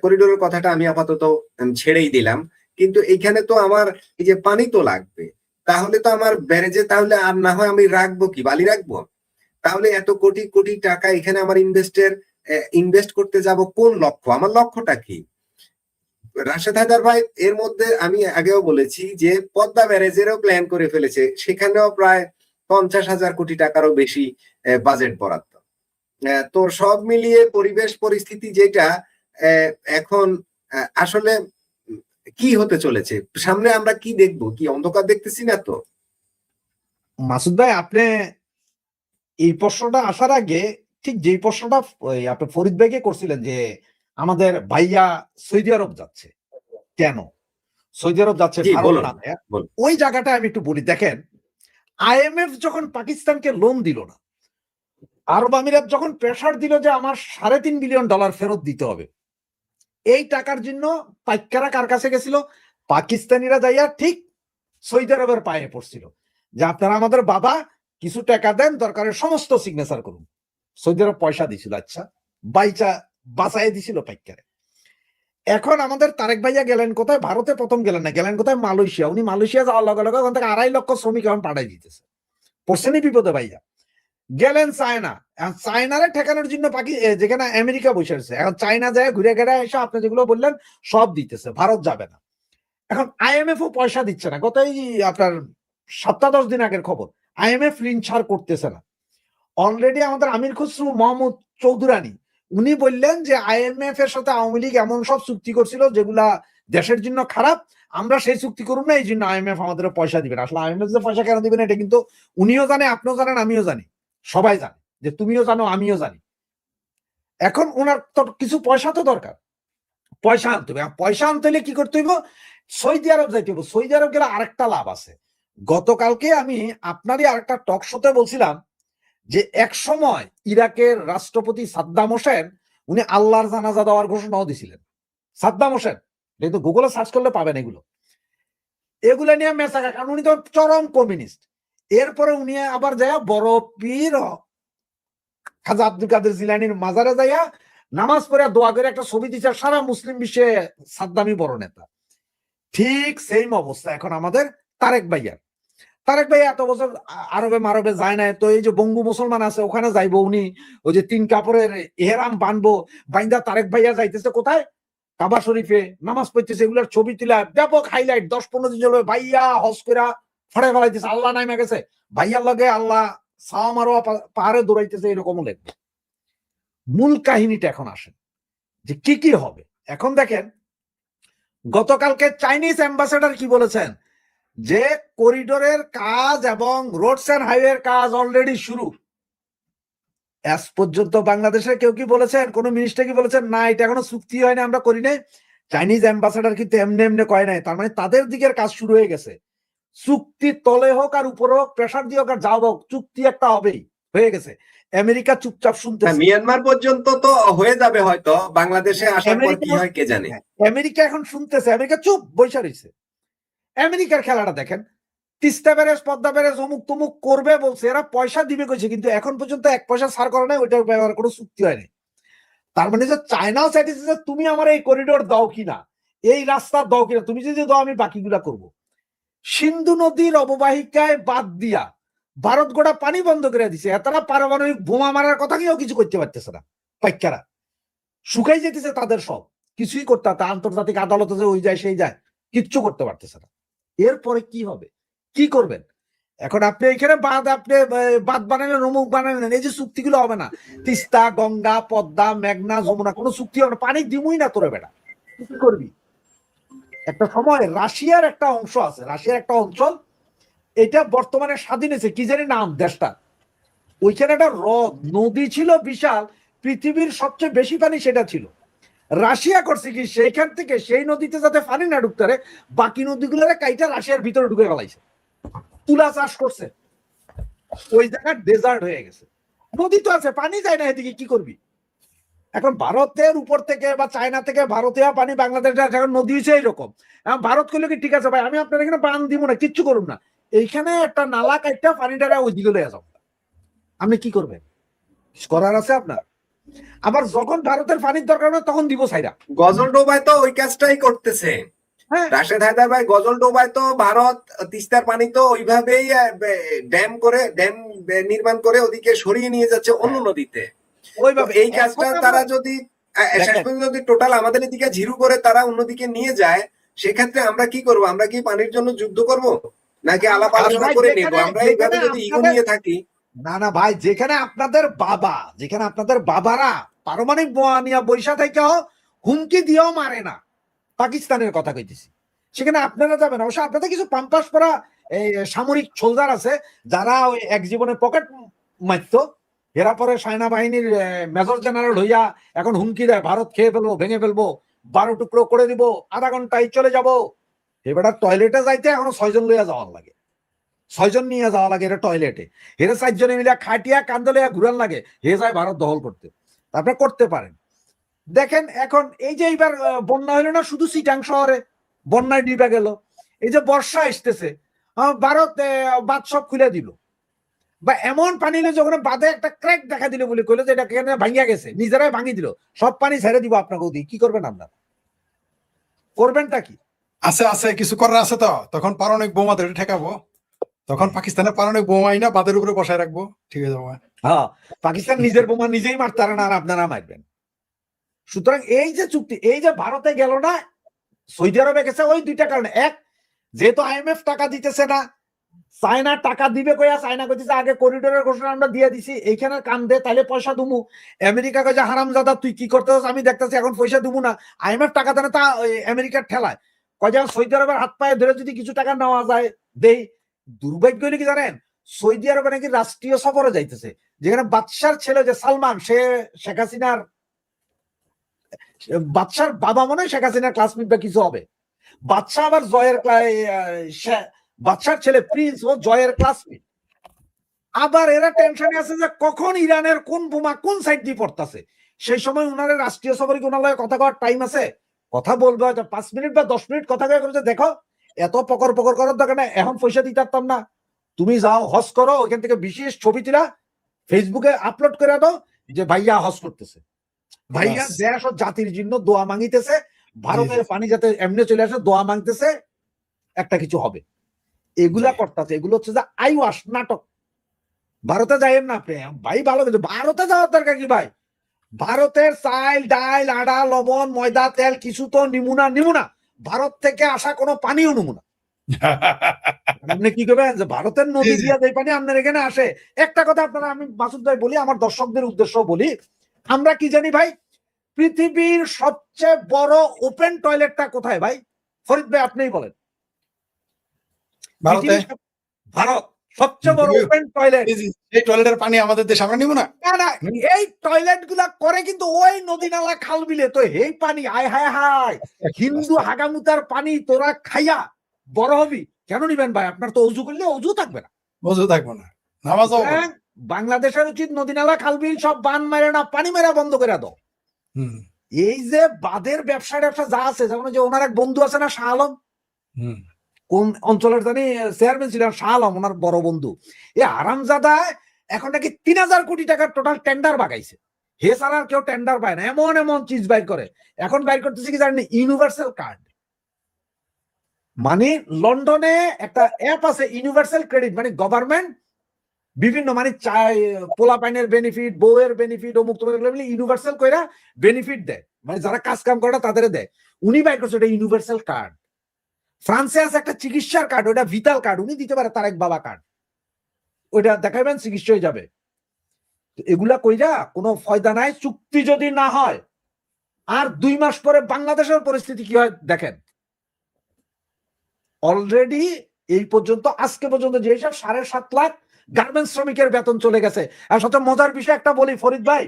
করিডোরের কথাটা আমি আপাতত ছেড়েই দিলাম, কিন্তু এইখানে তো আমার এই যে পানি তো লাগবে, তাহলে তো আমার ব্যারেজে, তাহলে আর না হয় আমি রাখবো কি, বালি রাখবো? তাহলে এত কোটি কোটি টাকা এখানে আমার ইনভেস্ট করতে যাব কোন লক্ষ্য? আমার লক্ষ্যটা কি? রাশেদ হায়দার ভাই এর মধ্যে আমি আগেও বলেছি যে পদ্মা ব্যারেজেরও প্ল্যান করে ফেলেছে, সেখানেও প্রায় 50,000 কোটি টাকারও বেশি বাজেট বরাদ্দ। তো সব মিলিয়ে পরিবেশ পরিস্থিতি যেটা এখন আসলে কি হতে চলেছে, সামনে আমরা কি দেখবো? কি অন্ধকার দেখতেছি না তো? মাসুদ ভাই, আপনি এই প্রশ্নটা আসার আগে ঠিক যেই প্রশ্নটা আপনি ফরিদ ভাইকে করছিলেন যে আমাদের ভাইয়া সৌদি আরব যাচ্ছে কেন, সৌদি আরব যাচ্ছে জি ভারত বলুন না ভাইয়া? বলুন। ওই জায়গাটা আমি একটু বলি। দেখেন, আইএমএফ যখন পাকিস্তানকে লোন দিল না, আরব আমিরাত যখন প্রেসার দিল যে আমার $3.5 বিলিয়ন ফেরত দিতে হবে, এই টাকার জন্য পাইকারা কার কাছে গেছিল? পাকিস্তানিরা যাইয়া ঠিক সৌদি আরবের পায়ে পড়ছিল যে আপনারা আমাদের বাবা কিছু টাকা দেন, দরকারের সমস্ত সিগনেচার করুন। সৌদি আরব পয়সা দিছিল, আচ্ছা বাইচা বাঁচাই দিছিল পাইকারে। এখন আমাদের তারেক ভাইয়া গেলেন কোথায়? ভারতে প্রথম গেলেন না, গেলেন কোথায়? মালয়েশিয়া। উনি মালয়েশিয়া যাওয়ার লগে লগে ওখান থেকে 2.5 লক্ষ শ্রমিক এখন পাঠাই দিতেছে। পড়ছেনই বিপদে ভাইয়া। গেলেন চায়না, চায়নারে ঠেকানোর জন্য যেখানে আমেরিকা বসে আছে, এখন চায়না যায় ঘুরে ঘেরে এসে আপনি যেগুলো বললেন সব দিতেছে, ভারত যাবে না। এখন আইএমএফ ও পয়সা দিচ্ছে না। গত এই আপনার 7-10 দিন আগের খবর, আইএমএফ ঋণ ছাড় করতেছে না। অলরেডি আমাদের আমির খসরু মোহাম্মদ চৌধুরানী উনি বললেন যে আইএমএফ এর সাথে আওয়ামী লীগ এমন সব চুক্তি করছিল যেগুলা দেশের জন্য খারাপ, আমরা সেই চুক্তি করুন না, এই জন্য আইএমএফ আমাদের পয়সা দিবেন। আসলে আইএমএফ যে পয়সা কেন দিবেন এটা কিন্তু উনিও জানে, আপনিও জানেন, আমিও জানি, সবাই জানে, যে তুমিও জানো আমিও জানি। এখন ওনার তো কিছু পয়সা তো দরকার, পয়সা আনতে হবে। পয়সা আনতে হলে কি করতে হইব? সৌদি আরব যাইতে হবে। সৌদি আরব গেলে আরেকটা লাভ আছে। গতকালকে আমি আপনারই আরেকটা টক শোতে বলছিলাম যে এক সময় ইরাকের রাষ্ট্রপতি সাদ্দাম হোসেন উনি আল্লাহর জানাজা দেওয়ার ঘোষণাও দিছিলেন। সাদ্দাম হোসেন, কিন্তু গুগলে সার্চ করলে পাবেন এগুলো নিয়ে মেসাকা, কারণ উনি তো চরম কমিউনিস্ট। এরপরে উনি আবার যায় বড় পীর খাজা আব্দুল কাদের জিলানির মাজারে যাইয়া নামাজ পড়ে দোয়া করে একটা ছবি দিচ্ছে। সারা মুসলিম বিশ্বে সাদ্দামই বড় নেতা। ঠিক সেম অবস্থা এখন আমাদের তারেক ভাইয়ার। তারেক ভাই এত বছর আরবে মারবে যায় না, তো এই যে বঙ্গু মুসলমান আছে ওখানে যাইবো, উনি ওই যে 3 কাপড়ের এহরাম বানবো, বাইন্দা তারেক ভাইয়া যাইতেছে কোথায়? কাবা শরীফে নামাজ পড়তেছে, এগুলোর ছবি তুলা ব্যাপক হাইলাইট 10-15 দিন চলবে। ভাইয়া হজ করে ফড়ে ফেলাইতেছে, আল্লাহ নামে গেছে, ভাইয়ার লগে আল্লাহ সাওয়ার পাহাড়ে দৌড়াইতেছে, এরকমও লেখবে। মূল কাহিনীটা এখন আসে যে কি কি হবে। এখন দেখেন, গতকালকে চাইনিজ অ্যাম্বাসেডর কি বলেছেন? যে করিডোরের কাজ এবং রোডস এন্ড হাইওয়ের কাজ অলরেডি শুরু। আজ পর্যন্ত বাংলাদেশের কেউ কি বলেছেন, কোন মিনিস্টার কি বলেছেন না এটা এখনো চুক্তি হয়নি, আমরা করি নাই? চাইনিজ অ্যাম্বাসেডর কিন্তু এমনি এমনি কয় নাই। তার মানে তাদের দিকের কাজ শুরু হয়ে গেছে। চুক্তি তলে হোক আর উপরে হোক, প্রেসার দিয়ে হোক আর যাও হোক, চুক্তি একটা হবেই, হয়ে গেছে। আমেরিকা চুপচাপ শুনতেছে। মিয়ানমার পর্যন্ত তো হয়ে যাবে হয়তো, বাংলাদেশে আসার পর কি হয় কে জানে। আমেরিকা এখন শুনতেছে, আমেরিকা চুপ বৈশা রয়েছে। আমেরিকার খেলাটা দেখেন, তিস্তা ব্যারেজ, পদ্মা ব্যারেজ অমুক তমুক করবে বলছে, এরা পয়সা দিবে কইছে, কিন্তু এখন পর্যন্ত 1 পয়সা ছাড় করে নাই, ওইটার ব্যাপারে কোনো চুক্তি হয়নি। তার মানে যে চায়নাও চাইতেছে যে তুমি আমার এই করিডোর দাও কিনা, এই রাস্তা দাও কিনা, তুমি যদি দাও আমি বাকিগুলা করব। সিন্ধু নদীর অববাহিকায় বাদ দিয়া ভারত গোটা পানি বন্ধ করে দিছে, এতটা পারমাণবিক বোমা মারার কথা কেউ কিছু করতে পারতেছে না। পাইকারা শুকাই যেতেছে, তাদের সব কিছুই করতে, আন্তর্জাতিক আদালতে যে ওই যায় সেই যায়, কিচ্ছু করতে পারতেছে না। এরপরে কি হবে, কি করবেন? এখন আপনি এখানে বাদ বানালেন, অমুক বানালেন, এই যে চুক্তিগুলো হবে না। তিস্তা, গঙ্গা, পদ্মা, মেঘনা, যমুনা কোনো চুক্তি হবে না, পানি দিমুই না তোরে বেটা, কি করবি? একটা সময় রাশিয়ার একটা অংশ আছে, রাশিয়ার একটা অঞ্চল, এটা বর্তমানে স্বাধীন হয়েছে, কি জানি নাম দেশটা, ওইখানে একটা হ্রদ নদী ছিল বিশাল, পৃথিবীর সবচেয়ে বেশি পানি সেটা ছিল। রাশিয়া করছে কি, সেইখান থেকে সেই নদীতে যাতে পানি না ঢুকতে পারে, বাকি নদীগুলোরে কাইটা রাশিয়ার ভিতরে ঢুকে ফেলাইছে, তুলা চাষ করছে। ওই জায়গা ডেজার্ট হয়ে গেছে, নদী তো আছে, পানি যায় না, এদিকে কি করবি? এখন ভারতের উপর থেকে বা চায়না থেকে ভারতীয় পানি বাংলাদেশে এখন নদী হয়েছে এইরকম। এখন ভারত করলে কি ঠিক আছে ভাই, আমি আপনার এখানে বান দিব না, কিচ্ছু করুন না, এইখানে একটা নালা কাটটা পানিটা ওই দিকে লয়ে যাও, আপনি কি করবেন? করার আছে আপনার? আবার যখন ভারতের পানির দরকার হয় তখন দিব সাইরা। গজল ডোবায় তো ওই কাজটাই করতেছে। হ্যাঁ, রাশেদ হায়দার ভাই, গজল ডোবায় তো ভারত তিস্তার পানি তো ওইভাবেই ড্যাম নির্মাণ করে ওদিকে সরিয়ে নিয়ে যাচ্ছে অন্য নদীতে। ওইভাবে এই কাজটা তারা যদি শেষ পর্যন্ত যদি টোটাল আমাদের দিকে ঝিরু করে তারা অন্যদিকে নিয়ে যায়, সেক্ষেত্রে আমরা কি করব? আমরা কি পানির জন্য যুদ্ধ করব, নাকি আলাপ আলোচনা করে নেব? আমরা এইভাবে যদি ইগো নিয়ে থাকি, না না ভাই, যেখানে আপনাদের বাবারা পারমাণবিক বোমা নিয়ে বৈশা থেকে হুমকি দিয়েও মারে না, পাকিস্তানের কথা কইতেছি, সেখানে আপনারা যাবেন। অবশ্য আপনাদের কিছু পাম্পাস পরা এই সামরিক সোলজার আছে যারা ওই এক জীবনে পকেট মারতো, এরা পরে সেনাবাহিনীর মেজর জেনারেল হইয়া এখন হুমকি দেয় ভারত খেয়ে ফেলবো, ভেঙে ফেলবো, 12 টুকরো করে দিব, আধা ঘন্টায় চলে যাব। এবার টয়লেটে যাইতে এখনো 6 জন লইয়া যাওয়ার লাগে, 6 জন নিয়ে যাওয়া লাগে এটা টয়লেটে। এরা 4 জনে মিলে খাটিয়া কান্দে লইয়া ঘুরান লাগে, হে যায় ভারত দখল করতে। তারপরে করতে পারেন। দেখেন এখন এই যে এইবার বন্যা হইলো না, শুধু চিটাং শহরে বন্যায় ডুবে গেল। এই যে বর্ষা আসতেছে, ভারত বাঁধ সব খুলে দিল, বা এমন পানি হলো যখন বাঁধে একটা ক্র্যাক দেখা দিল বলে কইলো যে এটা কেন ভাঙিয়া গেছে, নিজেরাই ভাঙি দিল, সব পানি ছেড়ে দিব আপনাকে। ওদিকে কি করবেন আপনারা? করবেনটা কি? আছে কিছু করার আছে। তো তখন পারমাণবিক বোমা ধরে ঠেকাবো, তখন পাকিস্তানের পারমাণবিক বোমাই না বাঁধের উপরে বসায় রাখবো, ঠিক আছে যাবো। হ্যাঁ, পাকিস্তান নিজের বোমা নিজেই মারতে পারে না, আর আপনারা মারবেন। সুতরাং এই যে চুক্তি, এই যে ভারতে গেল না, সৌদি আরবে গেছে, ওই দুইটা কারণে। এক, যেহেতু IMF টাকা দিতেছে না, চায়না টাকা দিবে কইয়া চায়না কইতেছে আগে করিডোরের ঘোষণা আমরা দিয়ে দিছি, এইখানে কান দে তাহলে পয়সা দুমু। আমেরিকা কয়ে যে হারামজাদা তুই কি করতেছিস, আমি দেখতেছি এখন পয়সা দিবো না। IMF টাকা দেয় না, তা আমেরিকার ঠেলায় কয় যে সৌদি আরবের হাত পায়ে ধরে যদি কিছু টাকা নেওয়া যায় দেই। দুর্ভাগ্য হইলে কি জানেন, সৌদি আরবে নাকি রাষ্ট্রীয় সফরে যাইতেছে, যেখানে বাদশার ছেলে যে সালমান, সে শেখ হাসিনার বাদশার বাবা মনে হয় শেখ হাসিনার ক্লাসমেট বা কিছু হবে। বাদশাহ আবার জয়ের বাদশার ছেলে প্রিন্স ও জয়ের ক্লাসমেট। আবার এরা টেনশনে আছে যে কখন ইরানের কোন বোমা কোন সাইড দিয়ে পড়তেছে। সেই সময় উনার রাষ্ট্রীয় সফরে কি ওনার কথা কওয়ার টাইম আছে? কথা বলবে হয়তো 5 মিনিট বা 10 মিনিট কথা কয়ে দেখো এত পকর পকর করার দরকার না, এখন পয়সা দিতে পারতাম না, তুমি যাও হজ করো, ওইখান থেকে বিশেষ ছবি তুলা ফেসবুকে আপলোড করে দাও যে ভাইয়া হজ করতেছে, ভাইয়া দেশ ও জাতির জন্য দোয়া মাঙ্গিতেছে, ভারতের পানি যাতে এমনি চলে আসে দোয়া মাংতেছে, একটা কিছু হবে। এগুলা করতেছে, এগুলো হচ্ছে যে আইওয়াশ নাটক। ভারতে যাইয়েন না আপনি ভাই, ভালো কিন্তু ভারতে যাওয়ার দরকার কি ভাই? ভারতের চাল ডাল আটা লবণ ময়দা তেল কিছু তো নিমুনা, ভারত থেকে আসা কোনো পানিও নিমুনা। আপনি কি করবেন যে ভারতের নদী দিয়া যে পানি আপনার এখানে আসে? একটা কথা আপনারা, আমি মাসুদ ভাই বলি, আমার দর্শকদের উদ্দেশ্য বলি, আমরা কি জানি ভাই, পৃথিবীর সবচেয়ে বড় ওপেন টয়লেটটা কোথায় ভাই? ফরিদ ভাই আপনিই বলেন। ভারতে, ভারত সবচেয়ে বড় ওপেন টয়লেট। এই টয়লেটের পানি আমাদের দেশে আমরা নিব না। না, এই টয়লেট গুলা করে কিন্তু ওই নদী নালা খাল বিলে, তো এই পানি আয় হায় হায় হিন্দু হাগামুতার পানি তোরা খাইয়া বড় হবি। কেন নিবেন ভাই? আপনার তো অজু করলে অজু থাকবে না, বুঝতে থাকবো না, নামাজও হবে না। বাংলাদেশের উচিত নদী নালা খাল বিল সব বান মেরে না, পানি মেরা বন্ধ করে দাও। এই যে বাঁধের ব্যবসা যা আছে, যেমন যে ওনার এক বন্ধু আছে না শাহ আলম, কোন অঞ্চলের জানি চেয়ারম্যান ছিলেন শাহ আলম, ওনার বড় বন্ধু। এ আরামজাদা এখন নাকি 3000 কোটি টাকার টোটাল টেন্ডার বাগাইছে, হে ছাড়া আর কেউ টেন্ডার পায় না, এমন এমন চিজ বাইর করে। এখন বাইর করতেছে কি জানেন? Universal card. মানে লন্ডনে একটা অ্যাপ আছে ইউনিভার্সাল ক্রেডিট, মানে গভর্নমেন্ট বিভিন্ন মানে পোলা পাইনের বেনিফিট, বউয়ের বেনিফিট, অমুক ইউনিভার্সাল কইরা বেনিফিট দেয়, মানে যারা কাজ কাম করে তাদের দেয়। উনি বাইর করছে ওটা ইউনিভার্সাল কার্ড। ফ্রান্সে আছে একটা চিকিৎসার কার্ড, ওটা ভিটাল কার্ড, উনি দিতে পারে তার এক বাবা কার্ড, ওইটা দেখাবেন চিকিৎসা হয়ে যাবে। এগুলা কইরা কোনো ফয়দা নাই। চুক্তি যদি না হয়, আর 2 মাস পরে বাংলাদেশের পরিস্থিতি কি হয় দেখেন। অলরেডি এই পর্যন্ত আজকে পর্যন্ত যেসব 7.5 লাখ গার্মেন্টস শ্রমিকের বেতন চলে গেছে। আর সবচেয়ে মজার বিষয় একটা বলি ফরিদ ভাই,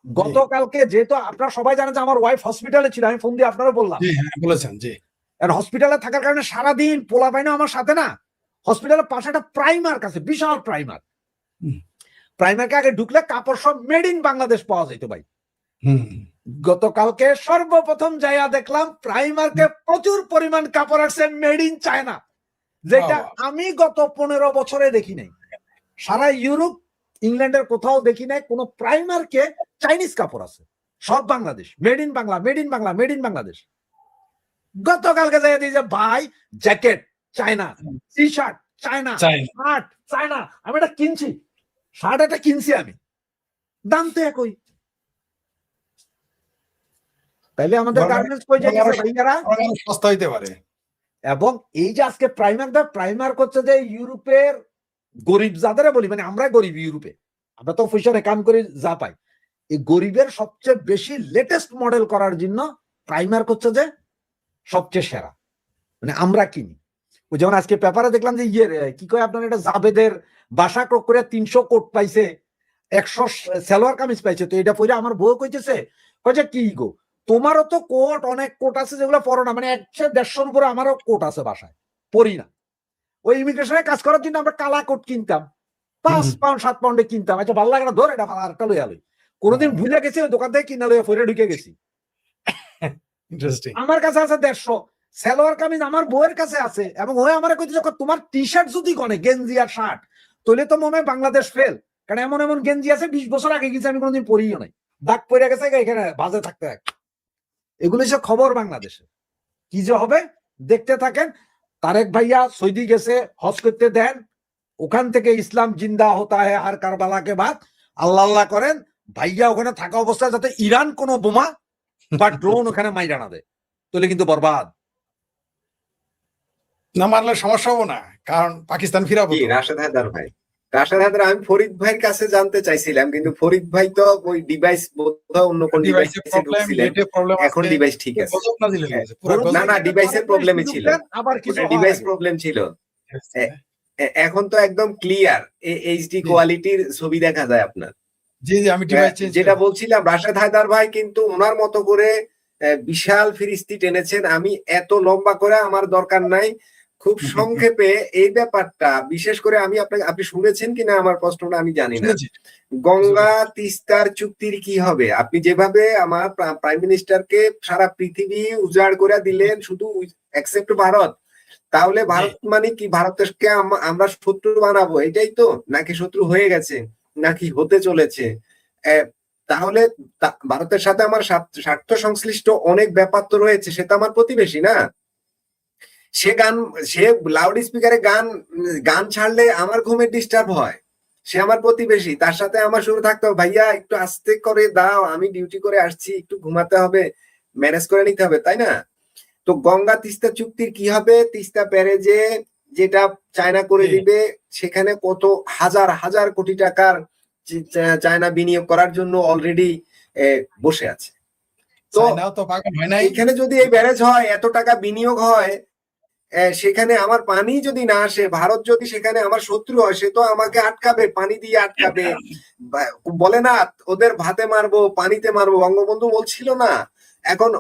গতকালকে যেহেতু আপনারা সবাই জানেন যে আমার ওয়াইফ হসপিটালে ছিল, আমি ফোন দিয়ে আপনারা বললাম, বলেছেন জি, আর হসপিটালে থাকার কারণে সারাদিন পোলা পাইনা আমার সাথে না, হসপিটালের পাশে একটা প্রাইমার্ক আছে, বিশাল প্রাইমার্ক। প্রাইমার্কে আগে ঢুকলে কাপড় সব মেড ইন বাংলাদেশ পাওয়া যেত ভাই। গতকালকে সর্বপ্রথম যাইয়া দেখলাম প্রাইমার্কে প্রচুর পরিমাণ কাপড় আছে মেড ইন চায়না, যেটা আমি গত 15 বছরে দেখি নাই। সারা ইউরোপ ইংল্যান্ডের কোথাও দেখি নাই কোন প্রাইমার্কে চাইনিজ কাপড় আছে, সব Bangladesh, made in Bangla, made in Bangla, made in Bangladesh. গতকালকে যাই দিয়েছে ভাই jacket China, T shirt China, shirt China. আমি এটা কিনছি, শার্ট এটা কিনছি আমি, দাম তো একই। তাইলে আমাদের গার্মেন্টস কই যায় ভাইয়ারা? সস্তা হইতে পারে। এবং এই যে আজকে প্রাইমার্ক হচ্ছে যে ইউরোপের গরিব যাদের বলি, মানে আমরা গরিব ইউরোপে, আমরা তো পয়সা কাম করে যা পাই, এই গরিবের সবচেয়ে বেশি লেটেস্ট মডেল করার জন্য প্রাইমার্ক হচ্ছে যে সবচেয়ে সেরা, মানে আমরা কিনি। ওই যেমন আজকে পেপারে দেখলাম যে কি কয় আপনার এটা জাবেদের বাসা ক্রক করে 300 কোট পাইছে, 100 সালোয়ার কামিজ পাইছে, তো এটা পরে আমার বউ কইতেছে কি গো তোমারও তো কোট, অনেক কোট আছে যেগুলো পরো না, মানে 100-150 উপরে আমারও কোট আছে বাসায়, পরি না। ওই ইমিগ্রেশনে কাজ করার জন্য আমরা কালা কোট কিনতাম, 5 পাউন্ড 7 পাউন্ডে কিনতাম। আচ্ছা ভালো লাগে না, ধর এটা আরেকটা লইয়া লই। কোনোদিন ভুলে গেছি ওই দোকান থেকে কিনা লইয়া ফিরে ঢুকে গেছি। ইন্টারেস্টিং। আমার কাছে আছে 150 সালোয়ার কামিজ, আমার বউয়ের কাছে আছে, এবং ওই আমার কইতেছে তোমার টি শার্ট যদি গনে, গেঞ্জি আর শার্ট, তাহলে তো মনে হয় বাংলাদেশ ফেল, কারণ এমন এমন গেঞ্জি আছে 20 বছর আগে গেছে, আমি কোনোদিন পরিও নাই, দাগ পড়ে গেছে এখানে বাজে থাকতে থাকে। এগুলো সব খবর বাংলাদেশে। কি যে হবে দেখতে থাকেন। তারেক ভাইয়া সৌদি গেছে হজ করতে দেন, ওখান থেকে ইসলাম জিন্দা হতা হয় আর কারবালাকে বাদ, আল্লাহ আল্লাহ করেন ভাইয়া ওখানে থাকা অবস্থায় যাতে ইরান কোনো বোমা বা ড্রোন ওখানে মাইরা না দেয়, তাহলে কিন্তু বরবাদ। না মারলে সমস্যা হবো না, কারণ পাকিস্তান ফিরাবো কি তো। রাশেদ হায়দার ভাই, রাশেদ হায়দার, আমি ফরিদ ভাইয়ের কাছে জানতে চাইছিলাম, কিন্তু ফরিদ ভাই তো ওই ডিভাইস বোধহয় অন্য কোন ডিভাইসে ঢুকছিলেন, এখন ডিভাইস ঠিক আছে। না না, ডিভাইসের প্রবলেমই ছিল, আবার কিছু ডিভাইস প্রবলেম ছিল। এখন তো একদম ক্লিয়ার এইচডি কোয়ালিটির ছবি দেখা যায় আপনার। জি জি, আমি ডিভাইস চেঞ্জ যেটা বলছিলাম, রাশেদ হায়দার ভাই কিন্তু ওনার মতো করে বিশাল ফিরিস্তি টেনেছেন। আমি এত লম্বা করে আমার দরকার নাই, খুব সংক্ষেপে এই ব্যাপারটা, বিশেষ করে আমি আপনি শুনেছেন কিনা আমার প্রশ্নটা আমি জানি না। গঙ্গা তিস্তার চুক্তির কি হবে? আপনি যেভাবে আমার প্রাইম মিনিস্টারকে সারা পৃথিবী উজাড় করে দিলেন শুধু এক্সেপ্ট ভারত, তাহলে ভারত মানে কি ভারতকে আমরা শত্রু বানাবো, এটাই তো? নাকি শত্রু হয়ে গেছে, নাকি হতে চলেছে? তাহলে ভারতের সাথে আমার স্বার্থ সংশ্লিষ্ট অনেক ব্যাপার তো রয়েছে, সে তো আমার প্রতিবেশী না। সে লাউড স্পিকারে গান ছাড়লে আমার ঘুমের ডিস্টার্ব হয়, সে আমার প্রতিবেশী, তার সাথে আমার শুরু থাকতে হবে, ভাইয়া একটু আস্তে করে দাও, আমি ডিউটি করে আসছি, একটু ঘুমাতে হবে, ম্যানেজ করে নিতে হবে, তাই না? তো গঙ্গা তিস্তা চুক্তির কি হবে? তিস্তা ব্যারেজে যেটা চায়না করে দিবে, সেখানে কত হাজার হাজার কোটি টাকার চায়না বিনিয়োগ করার জন্য অলরেডি বসে আছে। তো এখানে যদি এই ব্যারেজ হয়, এত টাকা বিনিয়োগ হয়, সেখানে আমার পানি যদি না আসে, ভারত যদি সেখানে আমার শত্রু হয়, সে তো আমাকে আটকাবে, পানি দিয়ে আটকাবে। বলে না ওদের ভাতে মারবো পানিতে মারবো, বঙ্গবন্ধু বলছিল না? এখন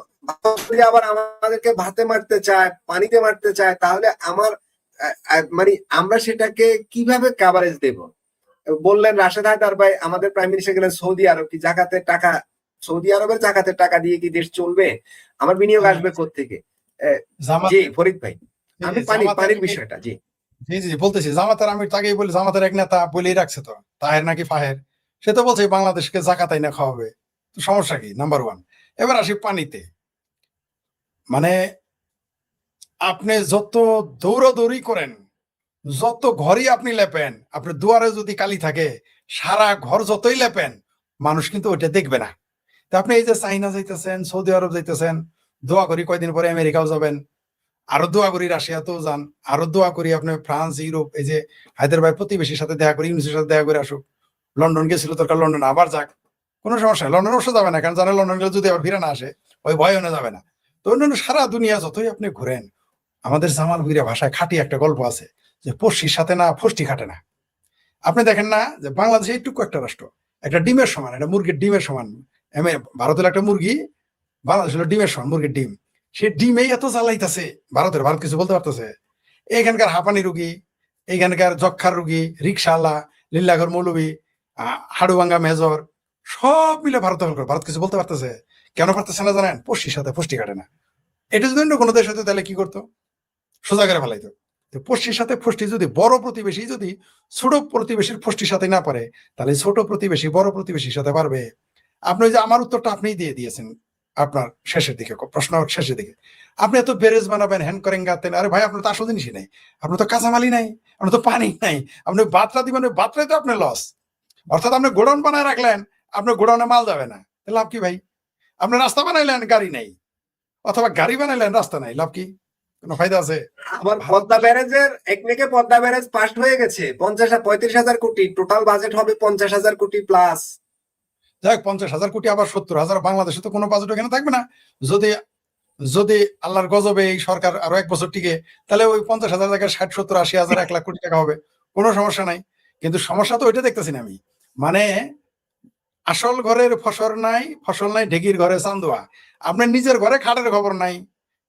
আবার আমাদেরকে ভাতে মারতে চায়, পানিতে মারতে চায়, তাহলে আমার মানে আমরা সেটাকে কিভাবে কভারেজ দেব? বললেন রাশেদ হায়দার ভাই, আমাদের প্রাইম মিনিস্টার গেলেন সৌদি আরব, কি জাকাতের টাকা, সৌদি আরবের জাকাতের টাকা দিয়ে কি দেশ চলবে? আমার বিনিয়োগ আসবে কোত্থেকে? জি ফরিদ ভাই, আমি পানির বিষয়টা জি জি জি বলতেছি, জামাতের আমি তাকেই বলি, জামাতের এক নেতা বলেই রাখছে তো, তাহের নাকি ফাহের, সে তো বলছে বাংলাদেশকে জাকাত আইনা খাওয়াবে, তো সমস্যা কি? নাম্বার 1। এবার আসি পানিতে। মানে আপনি যত দৌড়াদৌড়ি করেন, যত ঘরই আপনি লেপেন, আপনার দুয়ারে যদি কালি থাকে, সারা ঘর যতই লেপেন, মানুষ কিন্তু ওইটা দেখবে না। তো আপনি এই যে চাইনা যাইতেছেন, সৌদি আরব যাইতেছেন, দোয়া করি কয়দিন পরে আমেরিকাও যাবেন, আরো দোয়া করি রাশিয়াতেও যান, আরো দোয়া করি আপনি ফ্রান্স, ইউরোপ, এই যে হায়দ্রাবাদ প্রতিবেশীর সাথে দেখা করি, ইউনিসের সাথে দেখা করে আসুক। লন্ডন গেছিল দরকার, লন্ডন আবার যাক, কোনো সমস্যা নেই। লন্ডন অবশ্য যাবে না, কারণ জানে লন্ডন গেলে যদি আবার ফিরে না আসে, ওই ভয় না যাবে না। তো অন্যান্য সারা দুনিয়া যতই আপনি ঘুরেন, আমাদের জামাল ভুইয়া ভাষায় খাঁটি একটা গল্প আছে যে পড়শির সাথে না ফষ্টি খাটে না। আপনি দেখেন না যে বাংলাদেশে এইটুকু একটা রাষ্ট্র, একটা ডিমের সমান, একটা মুরগির ডিমের সমান। ভারতের একটা মুরগি, বাংলাদেশ হলো ডিমের সমান, মুরগির ডিম। সে ডিমেই এত জ্বালাইতেছে ভারত কিছু বলতে পারতেছে? এইখানকার হাঁপানি রুগী, এইখানকার যক্ষার রুগী, রিক্সাওয়ালা, লিল্লাঘর মৌলবী, হাড়ুভাঙ্গা মেজর, সব মিলে ভারত কিছু বলতে পারতেছে? কেন পারতেছে না জানেন? পড়শির সাথে ফষ্টি কাটে না। এটা যদি অন্য কোনো দেশ হতো তাহলে কি করতো? সোজা করে ফেলাইতো। পড়শির সাথে ফষ্টি যদি বড় প্রতিবেশী যদি ছোট প্রতিবেশীর ফষ্টির সাথে না পারে, তাহলে ছোট প্রতিবেশী বড় প্রতিবেশীর সাথে পারবে। আপনি যে আমার উত্তরটা আপনিই দিয়ে দিয়েছেন আপনার শেষের দিকে, প্রশ্ন শেষের দিকে। আপনি এত ব্যারেজ বানাবেন, হ্যান্ড করেন গাতেন, আরে ভাই আপনার তো আসল জিনিসই নাই, আপনার তো কাঁচামালই নাই, আপনার তো পানি নাই, আপনি বাতরা দিবেন, ওই বাতরাই তো আপনার লস। অর্থাৎ আপনি গোডাউন বানায় রাখলেন, আপনার গোডাউনে মাল যাবে না, লাভ কি ভাই? আপনি রাস্তা বানাইলেন, গাড়ি নাই, অথবা গাড়ি বানাইলেন, রাস্তা নাই, লাভ কি? কোনো ফায়দা আছে? আমার পদ্মা ব্যারেজের একদিকে পদ্মা ব্যারেজ পাস হয়ে গেছে, 35,000 কোটি, টোটাল বাজেট হবে 50,000 কোটি প্লাস। যাই হোক, 50,000 কোটি আবার 70,000, বাংলাদেশে তো কোনো বাজেট এখানে থাকবে না। যদি আল্লাহর গজবে এই সরকার আরো 1 বছর টিকে, তাহলে ওই 50,000 জায়গায় 60, 70, 80,000, 1 লাখ কোটি টাকা হবে, কোনো সমস্যা নাই। কিন্তু সমস্যা তো ওইটা দেখতেছি না আমি। মানে আসল ঘরের ফসল নাই ঢেকির ঘরে চান্দুয়া। আপনার নিজের ঘরে খাটের খবর নাই,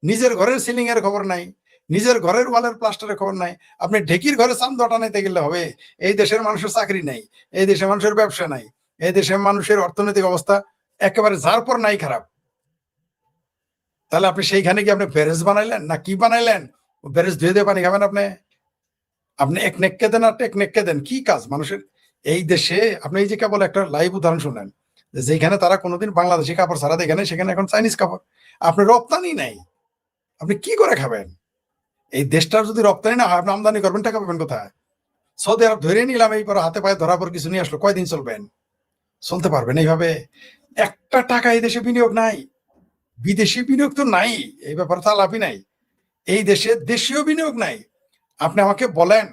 নিজের ঘরের সিলিং এর খবর নাই, নিজের ঘরের ওয়ালের প্লাস্টারের খবর নাই, আপনি ঢেকির ঘরে চান্দুয়া টানাইতে গেলে হবে? এই দেশের মানুষের চাকরি নাই, এই দেশের মানুষের ব্যবসা নাই, এই দেশের মানুষের অর্থনৈতিক অবস্থা একেবারে যার পর নাই খারাপ। তাহলে আপনি সেইখানে কি আপনি ব্যারেজ বানাইলেন না কি বানাইলেন? ব্যারেজ ধুয়ে দিয়ে পানি খাবেন আপনি? আপনি এক নেককে দেন আর টেক নেককে দেন, কি কাজ মানুষের? এই দেশে আপনি এই যে কেবল একটা লাইভ উদাহরণ শুনেন, যেখানে তারা কোনোদিন বাংলাদেশি কাপড় ছাড়া দেখেন, সেখানে এখন চাইনিজ কাপড়। আপনি রপ্তানি নাই, আপনি কি করে খাবেন? এই দেশটার যদি রপ্তানি না হয়, আপনি আমদানি করবেন, টাকা পাবেন কোথায়? সৌদি আরব ধরে নিলাম, এইবার হাতে পায়ে ধরা পর কিছু নিয়ে আসলো, কয়দিন চলবেন? চলতে পারবেন এইভাবে? একটা টাকা এই দেশে বিনিয়োগ নাই, বিদেশি বিনিয়োগ তো নাই, এই ব্যাপারে তো আলাপই নাই। এই দেশে দেশীয় বিনিয়োগ নাই। আপনি আমাকে বলেন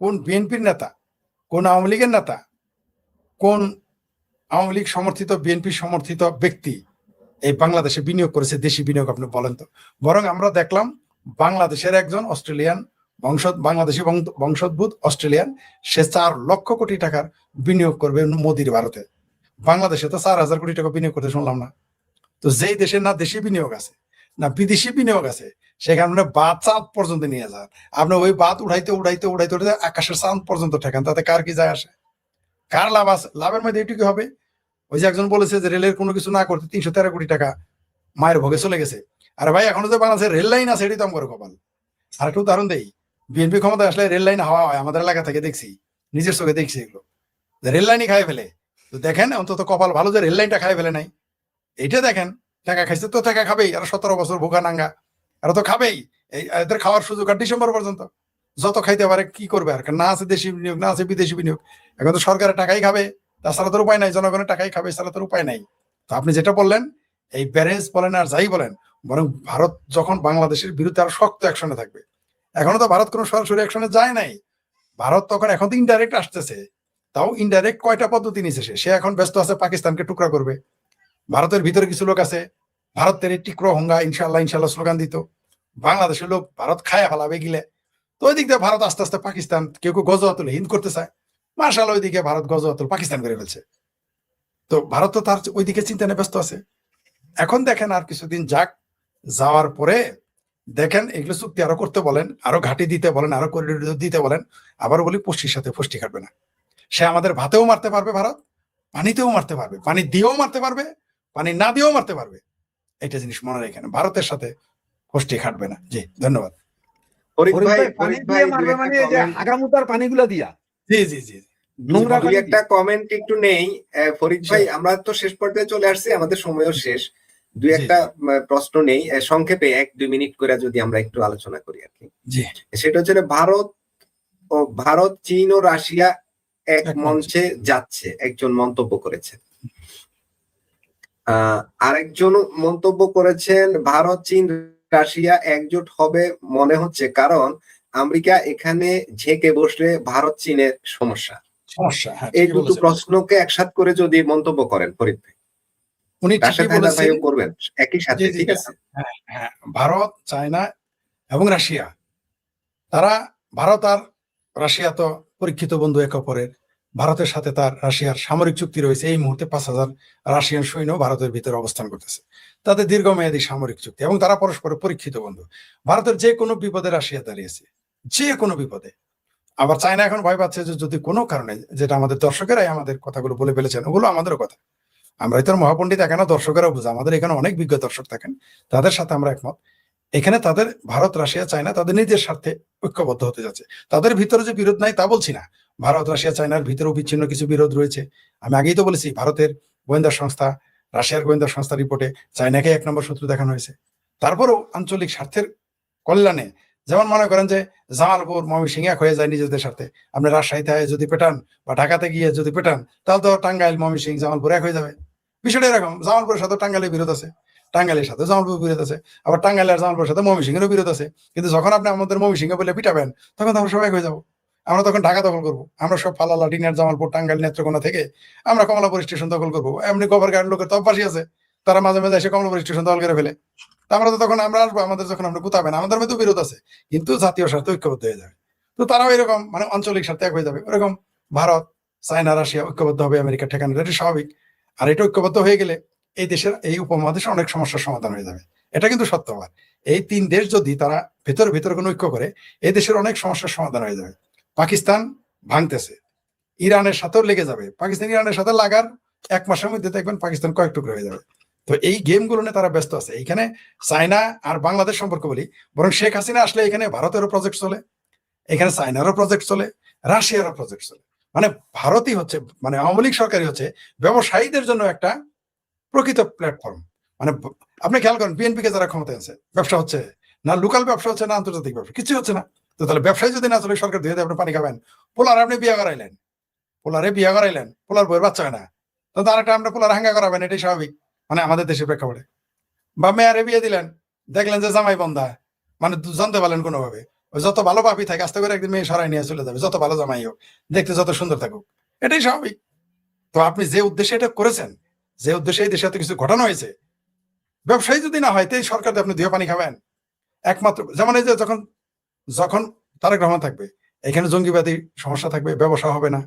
কোন বিএনপির নেতা, কোন আওয়ামী লীগের নেতা, কোন আওয়ামী লীগ সমর্থিত বিএনপি সমর্থিত ব্যক্তি এই বাংলাদেশে বিনিয়োগ করেছে, দেশি বিনিয়োগ আপনি বলেন তো। বরং আমরা দেখলাম বাংলাদেশের একজন অস্ট্রেলিয়ান বাংলাদেশি বংশোদ্ভূত অস্ট্রেলিয়ান, সে 4 লক্ষ কোটি টাকার বিনিয়োগ করবে মোদির ভারতে। বাংলাদেশে তো 4,000 কোটি টাকা বিনিয়োগ করতে শুনলাম না। তো যেই দেশে না দেশি বিনিয়োগ আছে না বিদেশি বিনিয়োগ আছে, সেখানে বাদ চাঁদ পর্যন্ত নিয়ে যান, আপনি ওই বাদ উড়াইতে উড়াইতে উড়াইতে উড়াইতে আকাশের চাঁদ পর্যন্ত ঠেকান, তাতে কার কি যায় আসে? কার লাভ আছে? লাভের মধ্যে এটুকু হবে, ওই যে একজন বলেছে যে রেলের কোনো কিছু না করতে 313 কোটি টাকা মায়ের ভোগে চলে গেছে। আরে ভাই, এখনো যে বাংলাদেশের রেল লাইন আছে, এটাই তো আমার কপাল। আর একটা উদাহরণ দেই, বিএনপি ক্ষমতায় আসলে রেল লাইন হাওয়া হয়, আমাদের এলাকা থেকে দেখছি, নিজের চোখে দেখছি এগুলো। রেল লাইনই খাই ফেলে, তো দেখেন অন্তত কপাল ভালো যে রেল লাইনটা খাই ফেলে নাই। এইটা দেখেন, টাকা খাইছে তো টাকা খাবেই, আর 17 বছর ভোগা নাঙ্গা, আর তো খাবেই। এদের খাওয়ার সুযোগ আর ডিসেম্বর পর্যন্ত, যত খাইতে পারে, কি করবে আর? না আছে দেশি বিনিয়োগ, না আছে বিদেশি বিনিয়োগ, এখন তো সরকারের টাকাই খাবে, তাছাড়া তোর উপায় নাই, জনগণের টাকাই খাবে, তাছাড়া তোর উপায় নাই। তো আপনি যেটা বললেন, এই ব্যারেজ বলেন আর যাই বলেন, বরং ভারত যখন বাংলাদেশের বিরুদ্ধে আরো শক্ত অ্যাকশনে থাকবে। এখনো তো ভারত কোনো সরাসরি অ্যাকশনে যায় নাই, ভারত তখন এখন তো ইনডাইরেক্ট আসতেছে, তাও ইনডাইরেক্ট কয়টা পদ্ধতি নিছে সে এখন ব্যস্ত আছে পাকিস্তানকে টুকরা করবে। ভারতের ভিতরে কিছু লোক আছে, ভারতের এই টিক্র হোঙ্গা ইনশাল্লাহ ইনশাল্লাহ স্লোগান দিত, বাংলাদেশের লোক ভারত খায়া ফেলাবে গিলে। তো ওই দিক দিয়ে ভারত আস্তে আস্তে পাকিস্তান, কেউ কেউ গজওয়াতুল হিন্দ করতে চায়, মার্শাল ওইদিকে ভারত গজওয়াতুল পাকিস্তান করে ফেলছে। তো ভারত তো তার ওইদিকে চিন্তা নিয়ে ব্যস্ত আছে। এখন দেখেন আর কিছুদিন যাক, যাওয়ার পরে দেখেন এগুলো চুক্তি আরো করতে বলেন, আরো ঘাঁটি দিতে বলেন, আরো করিডোর দিতে বলেন, আবার বলি পশ্চির সাথে ফষ্টি খাটবে না। সে আমাদের ভাতেও মারতে পারবে ভারত, পানিতেও মারতে পারবে, পানি দিয়েও মারতে পারবে, পানি না দিয়েও মারতে পারবে। এটা জিনিস মনে রাখেন, ভারতের সাথে ফষ্টি খাটবে না। জি, ধন্যবাদ। ফরিদ ফরিদ ভাই, ভাই, পানি ফরিদ দিয়ে ভাই, মারবে মানে এই যে আগামুতার পানিগুলো দিয়া, জি জি জি নোংরা দুই পানি একটা দিয়া। কমেন্ট একটু নেই। ফরিদ ভাই, আমরা তো শেষ পর্যায়ে চলে আসছি, আমাদের সময়ও শেষ। দুই জি, একটা প্রশ্ন নেই, সংক্ষেপে 1-2 মিনিট করে যদি আমরা একটু আলোচনা করি আর কি। জি। সেটা হচ্ছে যে ভারত, চীন ও রাশিয়া এক এক মঞ্চে যাচ্ছে, একজন মন্তব্য করেছেন। আরেকজন মন্তব্য করেছেন, ভারত, চীন, রাশিয়া একজোট হবে মনে হচ্ছে, কারণ আমেরিকা এখানে ঝেঁকে বসলে ভারত চীনের সমস্যা। সমস্যা, হ্যাঁ, এই ঠিকই দুটো বলেছেন। প্রশ্নকে একসাথ করে যদি মন্তব্য করেন ফরিদ ভাই, উনি রাশেদ ঠিকই হায়দার বলেছেন। ভাইও করবেন একই জি সাথে, জি ঠিক জি, আছে? হ্যাঁ হ্যাঁ, ভারত, চায়না এবং রাশিয়া, তারা, ভারত আর রাশিয়া তো পরীক্ষিত বন্ধু একে অপরের। ভারতের সাথে তার রাশিয়ার সামরিক চুক্তি রয়েছে, এই মুহূর্তে 5,000 রাশিয়ান সৈন্য ভারতের ভিতরে অবস্থান করতেছে, তাদের দীর্ঘমেয়াদী সামরিক চুক্তি, এবং তারা পরস্পরের পরীক্ষিত বন্ধু। ভারতের যে কোনো বিপদে রাশিয়া দাঁড়িয়েছে, যে কোনো বিপদে। আবার চায়না এখন ভয় পাচ্ছে যে যদি কোনো কারণে, যেটা আমাদের দর্শকেরাই আমাদের কথাগুলো বলে ফেলেছেন, ওগুলো আমাদেরও কথা, আমরা তো মহাপণ্ডিত এখানে, দর্শকেরাও বোঝা, আমাদের এখানে অনেক বিজ্ঞ দর্শক থাকেন, তাদের সাথে আমরা একমত। এখানে তাদের ভারত, রাশিয়া, চায়না তাদের নিজের স্বার্থে ঐক্যবদ্ধ হতে যাচ্ছে। তাদের ভিতরে যে বিরোধ নাই তা বলছি না, ভারত, রাশিয়া, চায়নার ভিতরেও বিচ্ছিন্ন কিছু বিরোধ রয়েছে। আমি আগেই তো বলেছি, ভারতের গোয়েন্দা সংস্থা, রাশিয়ার গোয়েন্দা সংস্থা রিপোর্টে চায়নাকে 1 নম্বর শত্রু দেখানো হয়েছে। তারপরেও আঞ্চলিক স্বার্থের কল্যাণে, যেমন মনে করেন যে জামালপুর, ময়মনসিংহ এক হয়ে যায় নিজেদের স্বার্থে, আপনি রাজশাহীতে যদি পেটান বা ঢাকাতে গিয়ে যদি পেটান, তাহলে তো টাঙ্গাইল, ময়মনসিংহ, জামালপুর এক হয়ে যাবে। বিষয়টা এরকম, জামালপুরের সাথে টাঙ্গাইলের বিরোধ আছে, টাঙ্গাইলের সাথে জামালপুর বিরোধ আছে, আবার টাঙ্গাইল আর জামালপুরের সাথে ময়মনসিংহেরও বিরোধ আছে। কিন্তু যখন আপনি আমাদের ময়মনসিংহ বলে পিটাবেন, তখন তো আমরা সবাই হয়ে যাবো, আমরা তখন ঢাকা দখল করবো, আমরা সব ফালালা, ডিনার, জামালপুর, টাঙ্গাইল, নেত্রকোনা থেকে আমরা কমলাপুর স্টেশন দখল করবো। এমনি গোবরগাঁয়ের লোকের তো অভ্যাসই আছে, তারা মাঝে মাঝে এসে কমলাপুর স্টেশন দখল করে ফেলে। তা আমরা তো তখন আমরা আসবো, আমাদের যখন আমরা গুতাবেন, আমাদের মধ্যে বিরোধ আছে, কিন্তু জাতীয় স্বার্থে ঐক্যবদ্ধ হয়ে যাবে। তো তারাও এরকম মানে আঞ্চলিক স্বার্থে এক হয়ে যাবে। ওরকম ভারত, চায়না, রাশিয়া ঐক্যবদ্ধ হবে আমেরিকা ঠেকানোর, এটা স্বাভাবিক। আর এটা ঐক্যবদ্ধ হয়ে গেলে এই দেশের, এই উপমহাদেশে অনেক সমস্যার সমাধান হয়ে যাবে। এটা কিন্তু সত্য আবার। এই 3 দেশ যদি তারা ভেতরে কোনো ঐক্য করে, এই দেশের অনেক সমস্যার সমাধান হয়ে যাবে। পাকিস্তান ভাঙতেছে, ইরানের সাথেও লেগে যাবে। পাকিস্তান ইরানের সাথে লাগার 1 মাসের মধ্যে দেখবেন পাকিস্তান কয়েক টুকরো হয়ে যাবে। তো এই গেমগুলো নিয়ে তারা ব্যস্ত আছে। এইখানে চায়না আর বাংলাদেশ সম্পর্ক বলি, বরং শেখ হাসিনা আসলে এখানে ভারতেরও প্রজেক্ট চলে, এখানে চায়নারও প্রজেক্ট চলে, রাশিয়ারও প্রজেক্ট চলে। মানে ভারতই হচ্ছে, মানে আওয়ামী লীগ সরকারই হচ্ছে ব্যবসায়ীদের জন্য একটা প্রকৃত প্ল্যাটফর্ম। মানে আপনি খেয়াল করেন, বিএনপি কে যারা ক্ষমতায় আছে, ব্যবসা হচ্ছে না, লোকাল ব্যবসা হচ্ছে না, আন্তর্জাতিক ব্যবসা কিছু হচ্ছে না। তো তাহলে ব্যবসায়ী যদি না চলে, সরকার দিয়ে আপনি পানি খাবেন। পোলার আপনি বিয়ে করাইলেন, পোলার বইয়ের বাচ্চা হয় না, তো তার একটা আমরা পোলার হাঙ্গা করাবেন, এটাই স্বাভাবিক মানে আমাদের দেশের প্রেক্ষাপটে। বা মেয়ারে বিয়ে দিলেন, দেখলেন যে জামাই বন্ধা, মানে জানতে পারলেন কোনোভাবে, যত ভালো পাপি থাকে আস্তে করে একদিন মেয়ে সরাই নিয়ে চলে যাবে, যত ভালো জামাই হোক, দেখতে যত সুন্দর থাকুক, এটাই স্বাভাবিক। তো আপনি যে উদ্দেশ্যে এটা করেছেন, যে উদ্দেশ্যে এই দেশে এত কিছু ঘটানো হয়েছে, ব্যবসায়ী যদি না হয়, তো এই সরকার আপনি দিয়ে পানি খাবেন। একমাত্র যেমন এই যে যখন তারেক রহমান থাকবে, এখানে জঙ্গিবাদী সমস্যা থাকবে, ব্যবসা হবে না,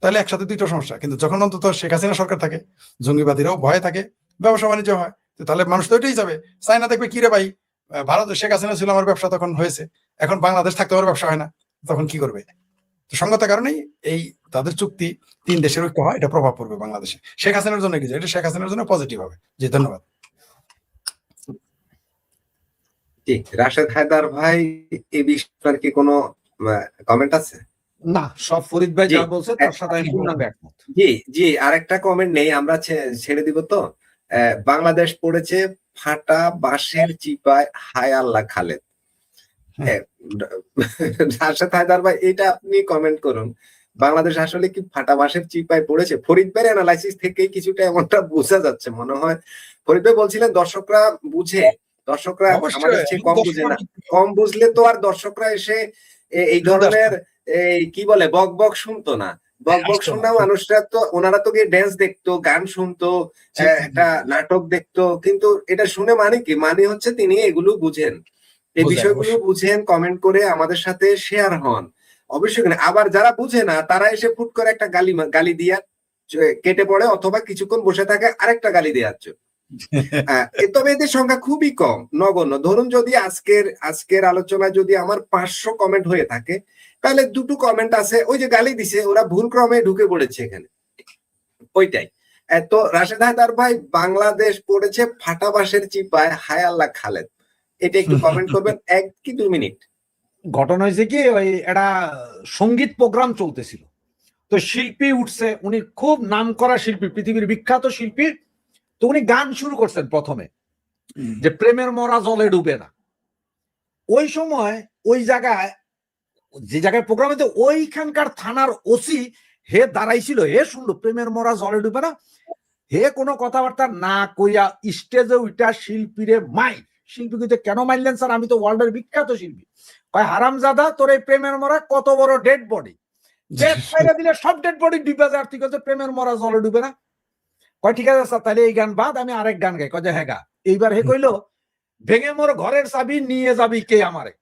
তাহলে একসাথে 2টো সমস্যা। কিন্তু যখন অন্তত শেখ হাসিনা সরকার থাকে, জঙ্গিবাদীরাও ভয়ে থাকে, ব্যবসা বাণিজ্য হয়, তো তাহলে মানুষ তো এটাই যাবে। চায়না দেখবে কি রে ভাই, ভারত শেখ হাসিনা ছিল, আমার ব্যবসা তখন হয়েছে, এখন বাংলাদেশ থাকতে আমার ব্যবসা হয় না, তখন কি করবে? তো সঙ্গত কারণেই এই তাদের চুক্তি 3 দেশের ঐক্য হয়, এটা প্রভাব পড়বে বাংলাদেশে। শেখ হাসিনার জন্য কি, এটা শেখ হাসিনার জন্য পজিটিভ হবে। জি, ধন্যবাদ। জি, রাশেদ হায়দার ভাই, এই বিষয়ে কি কোনো কমেন্ট আছে? না, সব ফরিদ ভাই জি, যা বলছে তার সাথে আমি পূর্ণাঙ্গ একমত। জি, আরেকটা কমেন্ট নেই, আমরা ছেড়ে দিব। তো বাংলাদেশ পড়েছে ফাটা বাঁশের চিপায়, হায় আল্লাহ খালেদ। রাশেদ হায়দার ভাই, এটা আপনি কমেন্ট করুন। বাংলাদেশ আসলে কি ফাটা বাঁশের চিপায় পড়েছে? ফরিদ ভাইয়ের অ্যানালাইসিস থেকেই কিছুটা এমনটা বোঝা যাচ্ছে মনে হয়। ফরিদ ভাই বলছিলেন দর্শকরা বুঝে, দর্শকরা আমাদের চেয়ে কম বুঝে না, কম বুঝলে তো আর দর্শকরা এসে এই ধরনের কি বলে বক বক শুনতো না। বক বক শোনা মানুষরা তো, ওনারা তো গিয়ে ড্যান্স দেখতো, গান শুনতো, একটা নাটক দেখতো। কিন্তু এটা শুনে মানে কি, মানে হচ্ছে তিনি এগুলো বুঝেন, এই বিষয়গুলো বুঝেন, কমেন্ট করে আমাদের সাথে শেয়ার হন। অবশ্যই। আবার যারা বুঝে না, তারা এসে ফুট করে একটা গালি দিয়া কেটে পড়ে, অথবা কিছুক্ষণ বসে থাকে আরেকটা গালি দেওয়ার জন্য। তবে এদের সংখ্যা খুবই কম, নগণ্য। ধরুন যদি আজকের আলোচনায় যদি আমার 500 কমেন্ট হয়ে থাকে, তাহলে 2টো কমেন্ট আছে ওই যে গালি দিছে, ওরা ভুল ক্রমে ঢুকে পড়েছে এখানে, ওইটাই। তো রাশেদ হায়দার ভাই, বাংলাদেশ পড়েছে ফাটা বাঁশের চিপায়, হায় আল্লাহ খালেদ, এটা একটু কমেন্ট করবেন 1 কি 2 মিনিট। ঘটনা হয়েছে কি, ওই একটা সঙ্গীত প্রোগ্রাম চলতেছিল, তো শিল্পী উঠছে, উনি খুব নামকরা শিল্পী, পৃথিবীর বিখ্যাত শিল্পী। তো উনি গান শুরু করছেন প্রথমে, যে প্রেমের মরা জলে ডুবে না। ওই সময় ওই জায়গায়, যে জায়গায় প্রোগ্রাম হতো, ওইখানকার থানার ওসি হে দাঁড়াইছিল, হে শুনলো প্রেমের মরা জলে ডুবে না, হে কোনো কথাবার্তা না কইয়া স্টেজে উইটা শিল্পীরে শিল্পী কিন্তু কেন মারলেন স্যার, আমি তো ওয়ার্ল্ডের বিখ্যাত শিল্পী। কয় হারামজাদা, তোর এই প্রেমের মরা কত বড় ডেড বডি, দিলে সব ডেড বডি ডুবে যায়, ঠিক আছে প্রেমের মরা জলে ডুবে না। কয় ঠিক আছে স্যার, তাহলে এই গান বাদ, আমি আরেক গান গাই। কয় যে হ্যাঁ গা। এইবার হে কইলো, ভেঙে মোর ঘরের চাবি নিয়ে যাবি কে আমারে।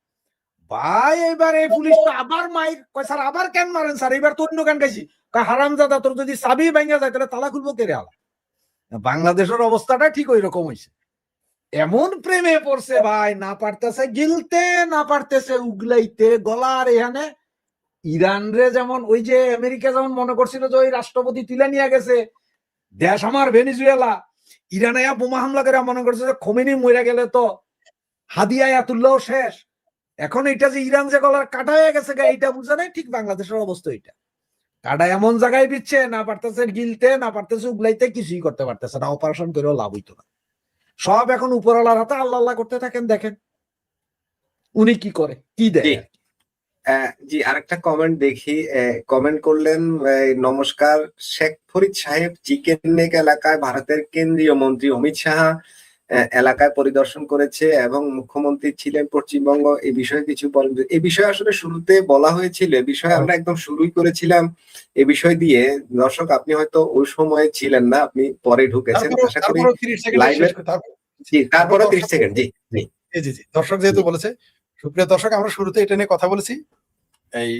ভাই এবার এই পুলিশটা আবার মাইর। কয় স্যার আবার কেন মারেন স্যার, এবার তো অন্য গান গাইছি। কয় হারামজাদা, তোর যদি চাবি ভেঙে যায় তাহলে তালা খুলবো কে রে আলা। বাংলাদেশের অবস্থাটা ঠিক ওই রকম হয়েছে, এমন প্রেমে পড়ছে ভাই, না পারতেছে গিলতে, না পারতেছে উগলাইতে, গলার এখানে। ইরান রে যেমন, ওই যে আমেরিকা যেমন মনে করছিল যে ওই রাষ্ট্রপতি তুলে নিয়ে গেছে, দেশ আমার ভেনিজুয়েলা, ইরানে বোমা হামলা করে মনে করছে যে খোমেনি মরে গেলে তো হাদিয়া আয়াতুল্লাহ শেষ। এখন এটা যে ইরান যে গলার কাটা হয়ে গেছে, এইটা বুঝা নাই। ঠিক বাংলাদেশের অবস্থা এটা, কাটা এমন জায়গায় দিচ্ছে, না পারতেছে গিলতে, না পারতেছে উগলাইতে, কিছুই করতে পারতেছে না, অপারেশন করেও লাভ হইতো না। সব এখন উপরওয়ালার হাতে, আল্লাহ আল্লাহ করতে থাকেন, দেখেন উনি কি করে, কি দেয়। জি, আরেকটা কমেন্ট দেখি। কমেন্ট করলেন, নমস্কার শেখ ফরিদ সাহেব, চিকেন নেক এলাকায় ভারতের কেন্দ্রীয় মন্ত্রী অমিত শাহ এলাকায় পরিদর্শন করেছে এবং মুখ্যমন্ত্রী ছিলেন পশ্চিমবঙ্গ, এই বিষয়ে কিছু বলেন। এই বিষয়ে আসলে শুরুতে বলা হয়েছিল, এই বিষয়ে আমরা একদম শুরুই করেছিলাম এই বিষয় দিয়ে। দর্শক, আপনি হয়তো ওই সময় ছিলেন না, আপনি পরে ঢুকেছেন, আশা করি লাইভে। জি, তারপরে 30 সেকেন্ড। জি জি জি জি, দর্শক যেহেতু বলেছে, সুপ্রিয় দর্শক, আমরা শুরুতে এটা নিয়ে কথা বলেছি। এই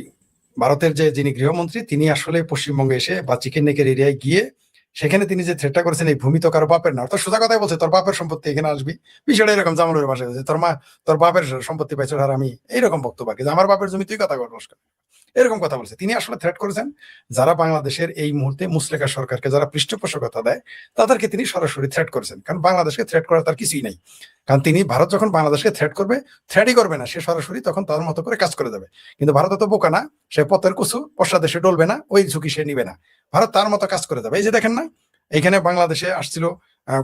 ভারতের যিনি গৃহমন্ত্রী, তিনি আসলে পশ্চিমবঙ্গে এসে বা চিকেন নেকের এরিয়ায় গিয়ে সেখানে তিনি যে থ্রেটটা করেছেন এই ভূমি তো কারো বাপের না, অর্থাৎ সোজা কথাই বলছে তোর বাপের সম্পত্তি এখানে আসবি, বিষয়টা এরকম জামালের ভাষায় বলছে তোর বাপের সম্পত্তি পাইছো আর আমি এইরকম বক্তব্য আর কি, যে আমার বাপের জমি তুই কথা বল, এরকম কথা বলছে। তিনি আসলে থ্রেট করেছেন যারা বাংলাদেশের এই মুহূর্তে মুসলেকা সরকারকে যারা পৃষ্ঠপোষকতা দেয় তাদেরকে তিনি সরাসরি থ্রেট করেছেন, কারণ বাংলাদেশকে থ্রেট করার তার কিছুই নাই। কারণ তিনি ভারত যখন বাংলাদেশকে থ্রেট করবে, থ্রেটই করবে না, সে সরাসরি তখন তার মতো করে কাজ করে যাবে। কিন্তু ভারত তো বোকা না, সে পথের কুসু পশ্চা দেশে ডলবে না, ওই ঝুঁকি সে নিবে না, ভারত তার মতো কাজ করে যাবে। এই যে দেখেন না, এইখানে বাংলাদেশে আসছিল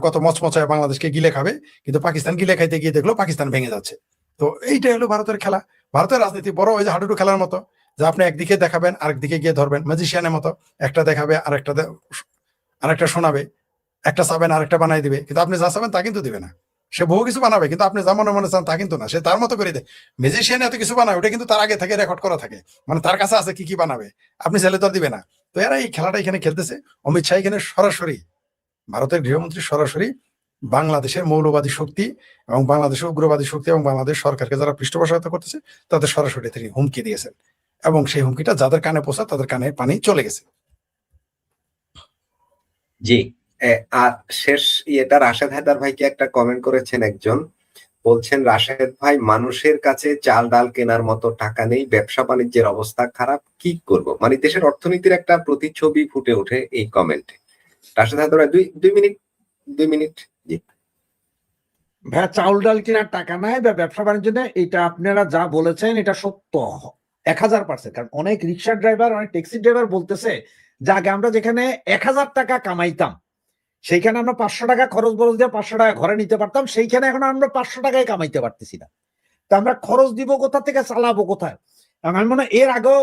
কত মচমচায় বাংলাদেশকে গিলে খাবে, কিন্তু পাকিস্তান গিলে খাইতে গিয়ে দেখলো পাকিস্তান ভেঙে যাচ্ছে। তো এইটাই হলো ভারতের খেলা। ভারতের রাজনীতি বড় ওই যে হাডুডু খেলার মতো, যে আপনি একদিকে দেখাবেন আরেকদিকে গিয়ে ধরবেন, ম্যাজিশিয়ানের মতো, একটা দেখাবে আরেকটা শোনাবে, একটা চাবেন আরেকটা বানাই দিবে, কিন্তু আপনি যা চাবেন তা কিন্তু দিবে না। সে বহু কিছু বানাবে কিন্তু আপনি যা মনে মনে চান তা কিন্তু না, সে তার মতো করে দেয়। ম্যাজিশিয়ান এত কিছু বানাবে ওটা কিন্তু তার আগে থেকে রেকর্ড করা থাকে, মানে তার কাছে আছে কি কি বানাবে, আপনি চাইলে তো আর দিবে না। তো এরা এই খেলাটা এখানে খেলতেছে। অমিত শাহ এখানে সরাসরি, ভারতের গৃহমন্ত্রী সরাসরি বাংলাদেশের মৌলবাদী শক্তি এবং বাংলাদেশের উগ্রবাদী শক্তি এবং বাংলাদেশ সরকারকে যারা পৃষ্ঠপোষকতা করতেছে তাদের সরাসরি তিনি হুমকি দিয়েছেন, এবং সেই হুমকিটা যাদের কানে পৌঁছা তাদের কানে পানি চলে গেছে। জি। আর শেষ ইয়েটা রাশেদ হায়দার ভাইকে একটা কমেন্ট করেছেন একজন, বলছেন রাশেদ ভাই মানুষের কাছে চাল ডাল কেনার মতো টাকা নেই, ব্যবসা বাণিজ্যের অবস্থা খারাপ, কি করব? মানে দেশের অর্থনীতির একটা প্রতিচ্ছবি ফুটে ওঠে এই কমেন্টে। রাশেদ হায়দার ভাই 2 মিনিট। জি ভাইয়া, চাউল ডাল কেনার টাকা নাই বা ব্যবসা বাণিজ্য নেই, এটা আপনারা যা বলেছেন এটা সত্য 1000%। কারণ অনেক রিক্সা ড্রাইভার, অনেক ট্যাক্সি ড্রাইভার বলতেছে যে আগে আমরা যেখানে 1000 টাকা কামাইতাম সেইখানে আমরা 500 টাকা খরচ বরচ দিয়ে 500 টাকা ঘরে নিতে পারতাম, সেইখানে এখন আমরা 500 টাকায় কামাইতে পারতেছি না। তা আমরা খরচ দিব কোথা থেকে, চালাবো কোথায়? আমি মনে হয় এর আগেও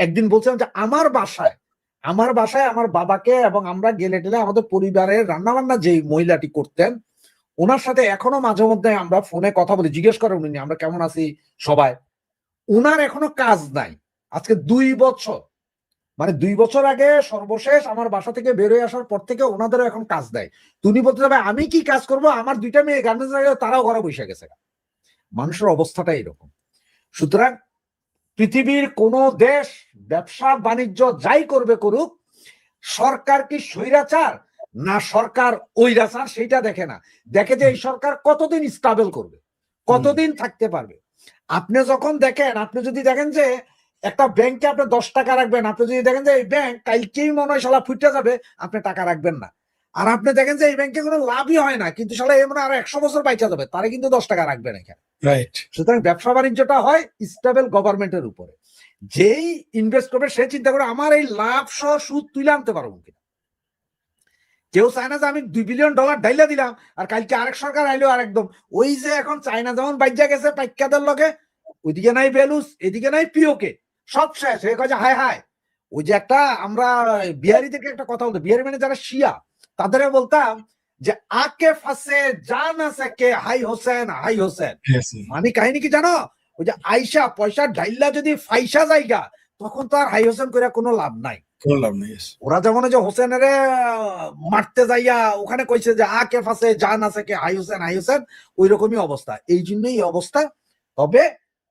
একদিন বলছিলাম যে আমার বাসায় আমার বাবাকে এবং আমরা গেলে টেলে আমাদের পরিবারের রান্না বান্না যে মহিলাটি করতেন ওনার সাথে এখনো মাঝে মধ্যে আমরা ফোনে কথা বলি, জিজ্ঞেস করেন উনি আমরা কেমন আছি সবাই। উনার এখনো কাজ নাই, আজকে 2 বছর, মানে 2 বছর আগে সর্বশেষ আমার বাসা থেকে বের হয়ে আসার পর থেকে ওনাদেরও এখন কাজ দেয়। তুমি বলতে যাবে আমি কি কাজ করব, আমার 2টা মেয়ে গার্মেন্টস লাগে, তারাও ঘরে বসে গেছে। মানুষের অবস্থাটা এরকম। সুতরাং পৃথিবীর কোন দেশ ব্যবসা বাণিজ্য যাই করবে করুক, সরকার কি স্বৈরাচার না সরকার ওইরাচার সেইটা দেখে না, দেখে যে এই সরকার কতদিন স্টেবল করবে, কতদিন থাকতে পারবে। আপনি যখন দেখেন, আপনি যদি দেখেন যে একটা ব্যাংকে আপনি 10 টাকা রাখবেন, আপনি যদি দেখেন যে এই ব্যাংক কালকেই মনে হয় শালা ফুটে যাবে, আপনি টাকা রাখবেন না। আর আপনি দেখেন যে এই ব্যাংকে কোনো লাভই হয় না, কিন্তু শালা এই মনে আর 100 বছর বাইচা যাবে, তারে কিন্তু 10 টাকা রাখবেন এখানে। রাইট। সুতরাং ব্যবসা বাণিজ্যটা হয় স্টেবল গভর্নমেন্টের উপরে। যেই ইনভেস্ট করবে সে চিন্তা করে আমার এই লাভ সহ সুদ তুলে আনতে পারবো কিনা। কেউ চায় না যে আমি $2 বিলিয়ন ডাইলা দিলাম আর কালকে আরেক সরকার আইলো আর একদম ওই যে এখন চায়না যেমন বাইজা গেছে পাইকাদের লগে, ওইদিকে নাই বেলুস এদিকে নাই পিওকে, সব শেষ হয়ে গেছে। হায় হায়, ওই যে একটা আমরা বিহারি থেকে একটা কথা বলতো, বিহারি মানে যারা শিয়া তাদের বলতাম যে আকে ফাঁসে জান আছে হাই হোসেন হাই হোসেন। মানে কাহিনী কি জানো, ওই যে আইসা পয়সা ডাইলা যদি ফাইসা জায়গা তখন তো আর হাই হোসেন করে কোনো লাভ নাই। ওরা যেমন যে হোসেনের মারতে যাইয়া ওখানে কইছে যে আকে ফাঁসে জান আছে কে হাই হোসেন, ওই রকমই অবস্থা। এই জন্যই অবস্থা। তবে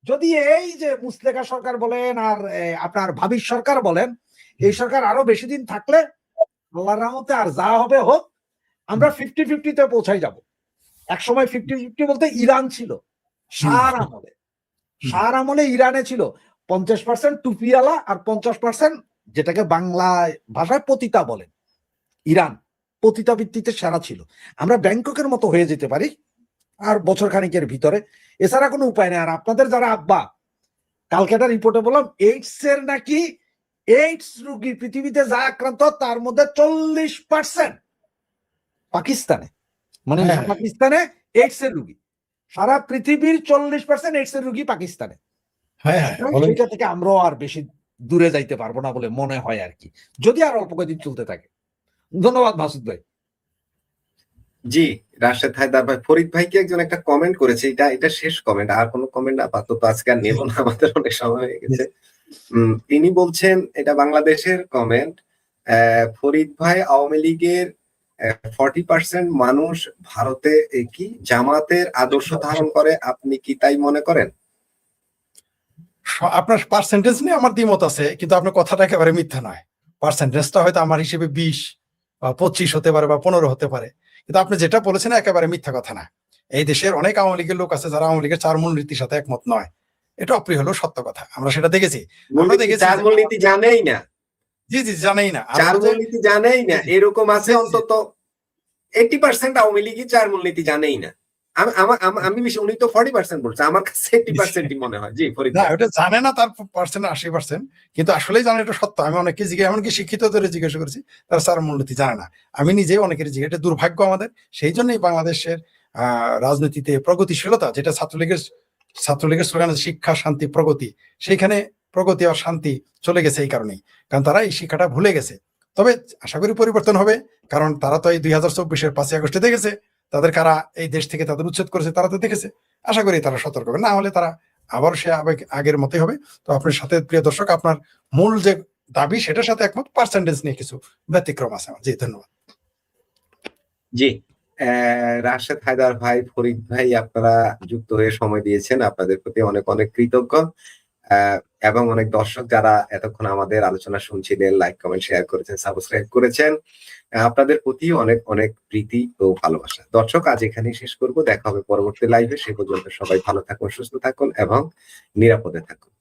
যদি এই যে মুসলেকা সরকার বলেন আর আপনার ভাবির সরকার বলেন, এই সরকার আরো বেশি দিন থাকলে আল্লাহর রহমতে আর যা হবে হোক, আমরা 50-50 পৌঁছাই যাব। এক সময় 50-50 বলতে ইরান ছিল শাহর আমলে ইরানে ছিল 50% টুপিওয়ালা আর 50% যেটাকে বাংলা ভাষায় পতিতা বলেন। ইরান পতিতা ভিত্তিতে সেরা ছিল। আমরা ব্যাংককের মতো হয়ে যেতে পারি আর বছর খানিকের ভিতরে, এছাড়া কোনো উপায় নেই। আর আপনাদের যারা আব্বা কালকে একটা রিপোর্টে বললাম এইডস রোগী পৃথিবীতে যা আক্রান্ত তার মধ্যে 40% পাকিস্তানে, মানে পাকিস্তানে এইডস এর রোগী, সারা পৃথিবীর 40% এইডস এর রোগী পাকিস্তানে। সেটা থেকে আমরাও আর বেশি দূরে যাইতে পারবো না বলে মনে হয় আর কি, যদি আর অল্প কয়েকদিন চলতে থাকে। ধন্যবাদ মাসুদ ভাই। জি রাশেদ হায়দার ভাই, ফরিদ ভাইকে একজন একটা কমেন্ট করেছে, এটা শেষ কমেন্ট, আর কোনো কমেন্ট আপাতত আজকে আর নেব না, আমাদের অনেক সময় হয়ে গেছে। তিনি বলছেন, এটা বাংলাদেশের কমেন্ট, ফরিদ ভাই আওয়ামী লীগের 40% মানুষ ভারতে কি জামাতের আদর্শ ধারণ করে, আপনি কি তাই মনে করেন? আপনার পার্সেন্টেজ নিয়ে আমার দ্বিমত আছে, কিন্তু আপনার কথাটা একেবারে মিথ্যা নয়। পার্সেন্টেজটা হয়তো আমার হিসেবে 20, বা 25 হতে পারে বা 15 হতে পারে, কিন্তু আপনি যেটা বলেছেন একেবারে মিথ্যা কথা না। এই দেশের অনেক আওয়ামী লীগের লোক আছে যারা আওয়ামী লীগের 4 মূলনীতির সাথে একমত নয়। এটা অপ্রিয় হলেও সত্য কথা, আমরা সেটা দেখেছি। আমরা দেখেছি চার মূলনীতি জানেই না, জি জি জানেই না। চার মূলনীতি জানেই না, এরকম আছে অন্তত 80% আওয়ামী লীগই চার মূলনীতি জানেই না। আমি উনি তো 40% বলছে, আমার কাছে 80%ই মনে হয়। জি ফরিদ না, ভাই। ওটা জানে না তার পার্সেন্ট 80%, কিন্তু আসলেই জানে, এটা সত্য। আমি অনেককে জিজ্ঞেস, এমনকি শিক্ষিতদের জিজ্ঞাসা করেছি, তারা স্যার মূলনীতি জানে না। আমি নিজেই অনেকের জিজ্ঞেস, এটা দুর্ভাগ্য আমাদের। সেই জন্যই বাংলাদেশের রাজনীতিতে প্রগতিশীলতা, যেটা ছাত্রলীগের স্লোগান শিক্ষা শান্তি প্রগতি, সেইখানে প্রগতি আর শান্তি চলে গেছে এই কারণেই, কারণ তারা এই শিক্ষাটা ভুলে গেছে। তবে আশা করি পরিবর্তন হবে, কারণ তারা তো এই 2024-এর 5ই আগস্টে দেখেছে তাদের কারা এই দেশ থেকে তাদের উচ্ছেদ করেছে, তারা তো দেখেছে। আশা করি তারা সতর্ক হবে, না হলে তারা আবার সে আগের মতোই হবে। তো আপনার সাথে প্রিয় দর্শক, আপনার মূল যে দাবি সেটার সাথে একমত, পার্সেন্টেজ নিয়ে কিছু ব্যতিক্রম আছে। জি ধন্যবাদ। জি রাশেদ হায়দার ভাই, ফরিদ ভাই, আপনারা যুক্ত হয়ে সময় দিয়েছেন, আপনাদের প্রতি অনেক অনেক কৃতজ্ঞ। এবং অনেক দর্শক যারা এতক্ষণ আমাদের আলোচনা শুনছিলেন, লাইক কমেন্ট শেয়ার করেছেন, সাবস্ক্রাইব করেছেন, আপনাদের প্রতি অনেক অনেক প্রীতি ও ভালোবাসা। দর্শক আজ এখানেই শেষ করব, দেখা হবে পরবর্তী লাইভে। সে পর্যন্ত সবাই ভালো থাকুন, সুস্থ থাকুন এবং নিরাপদে থাকুন।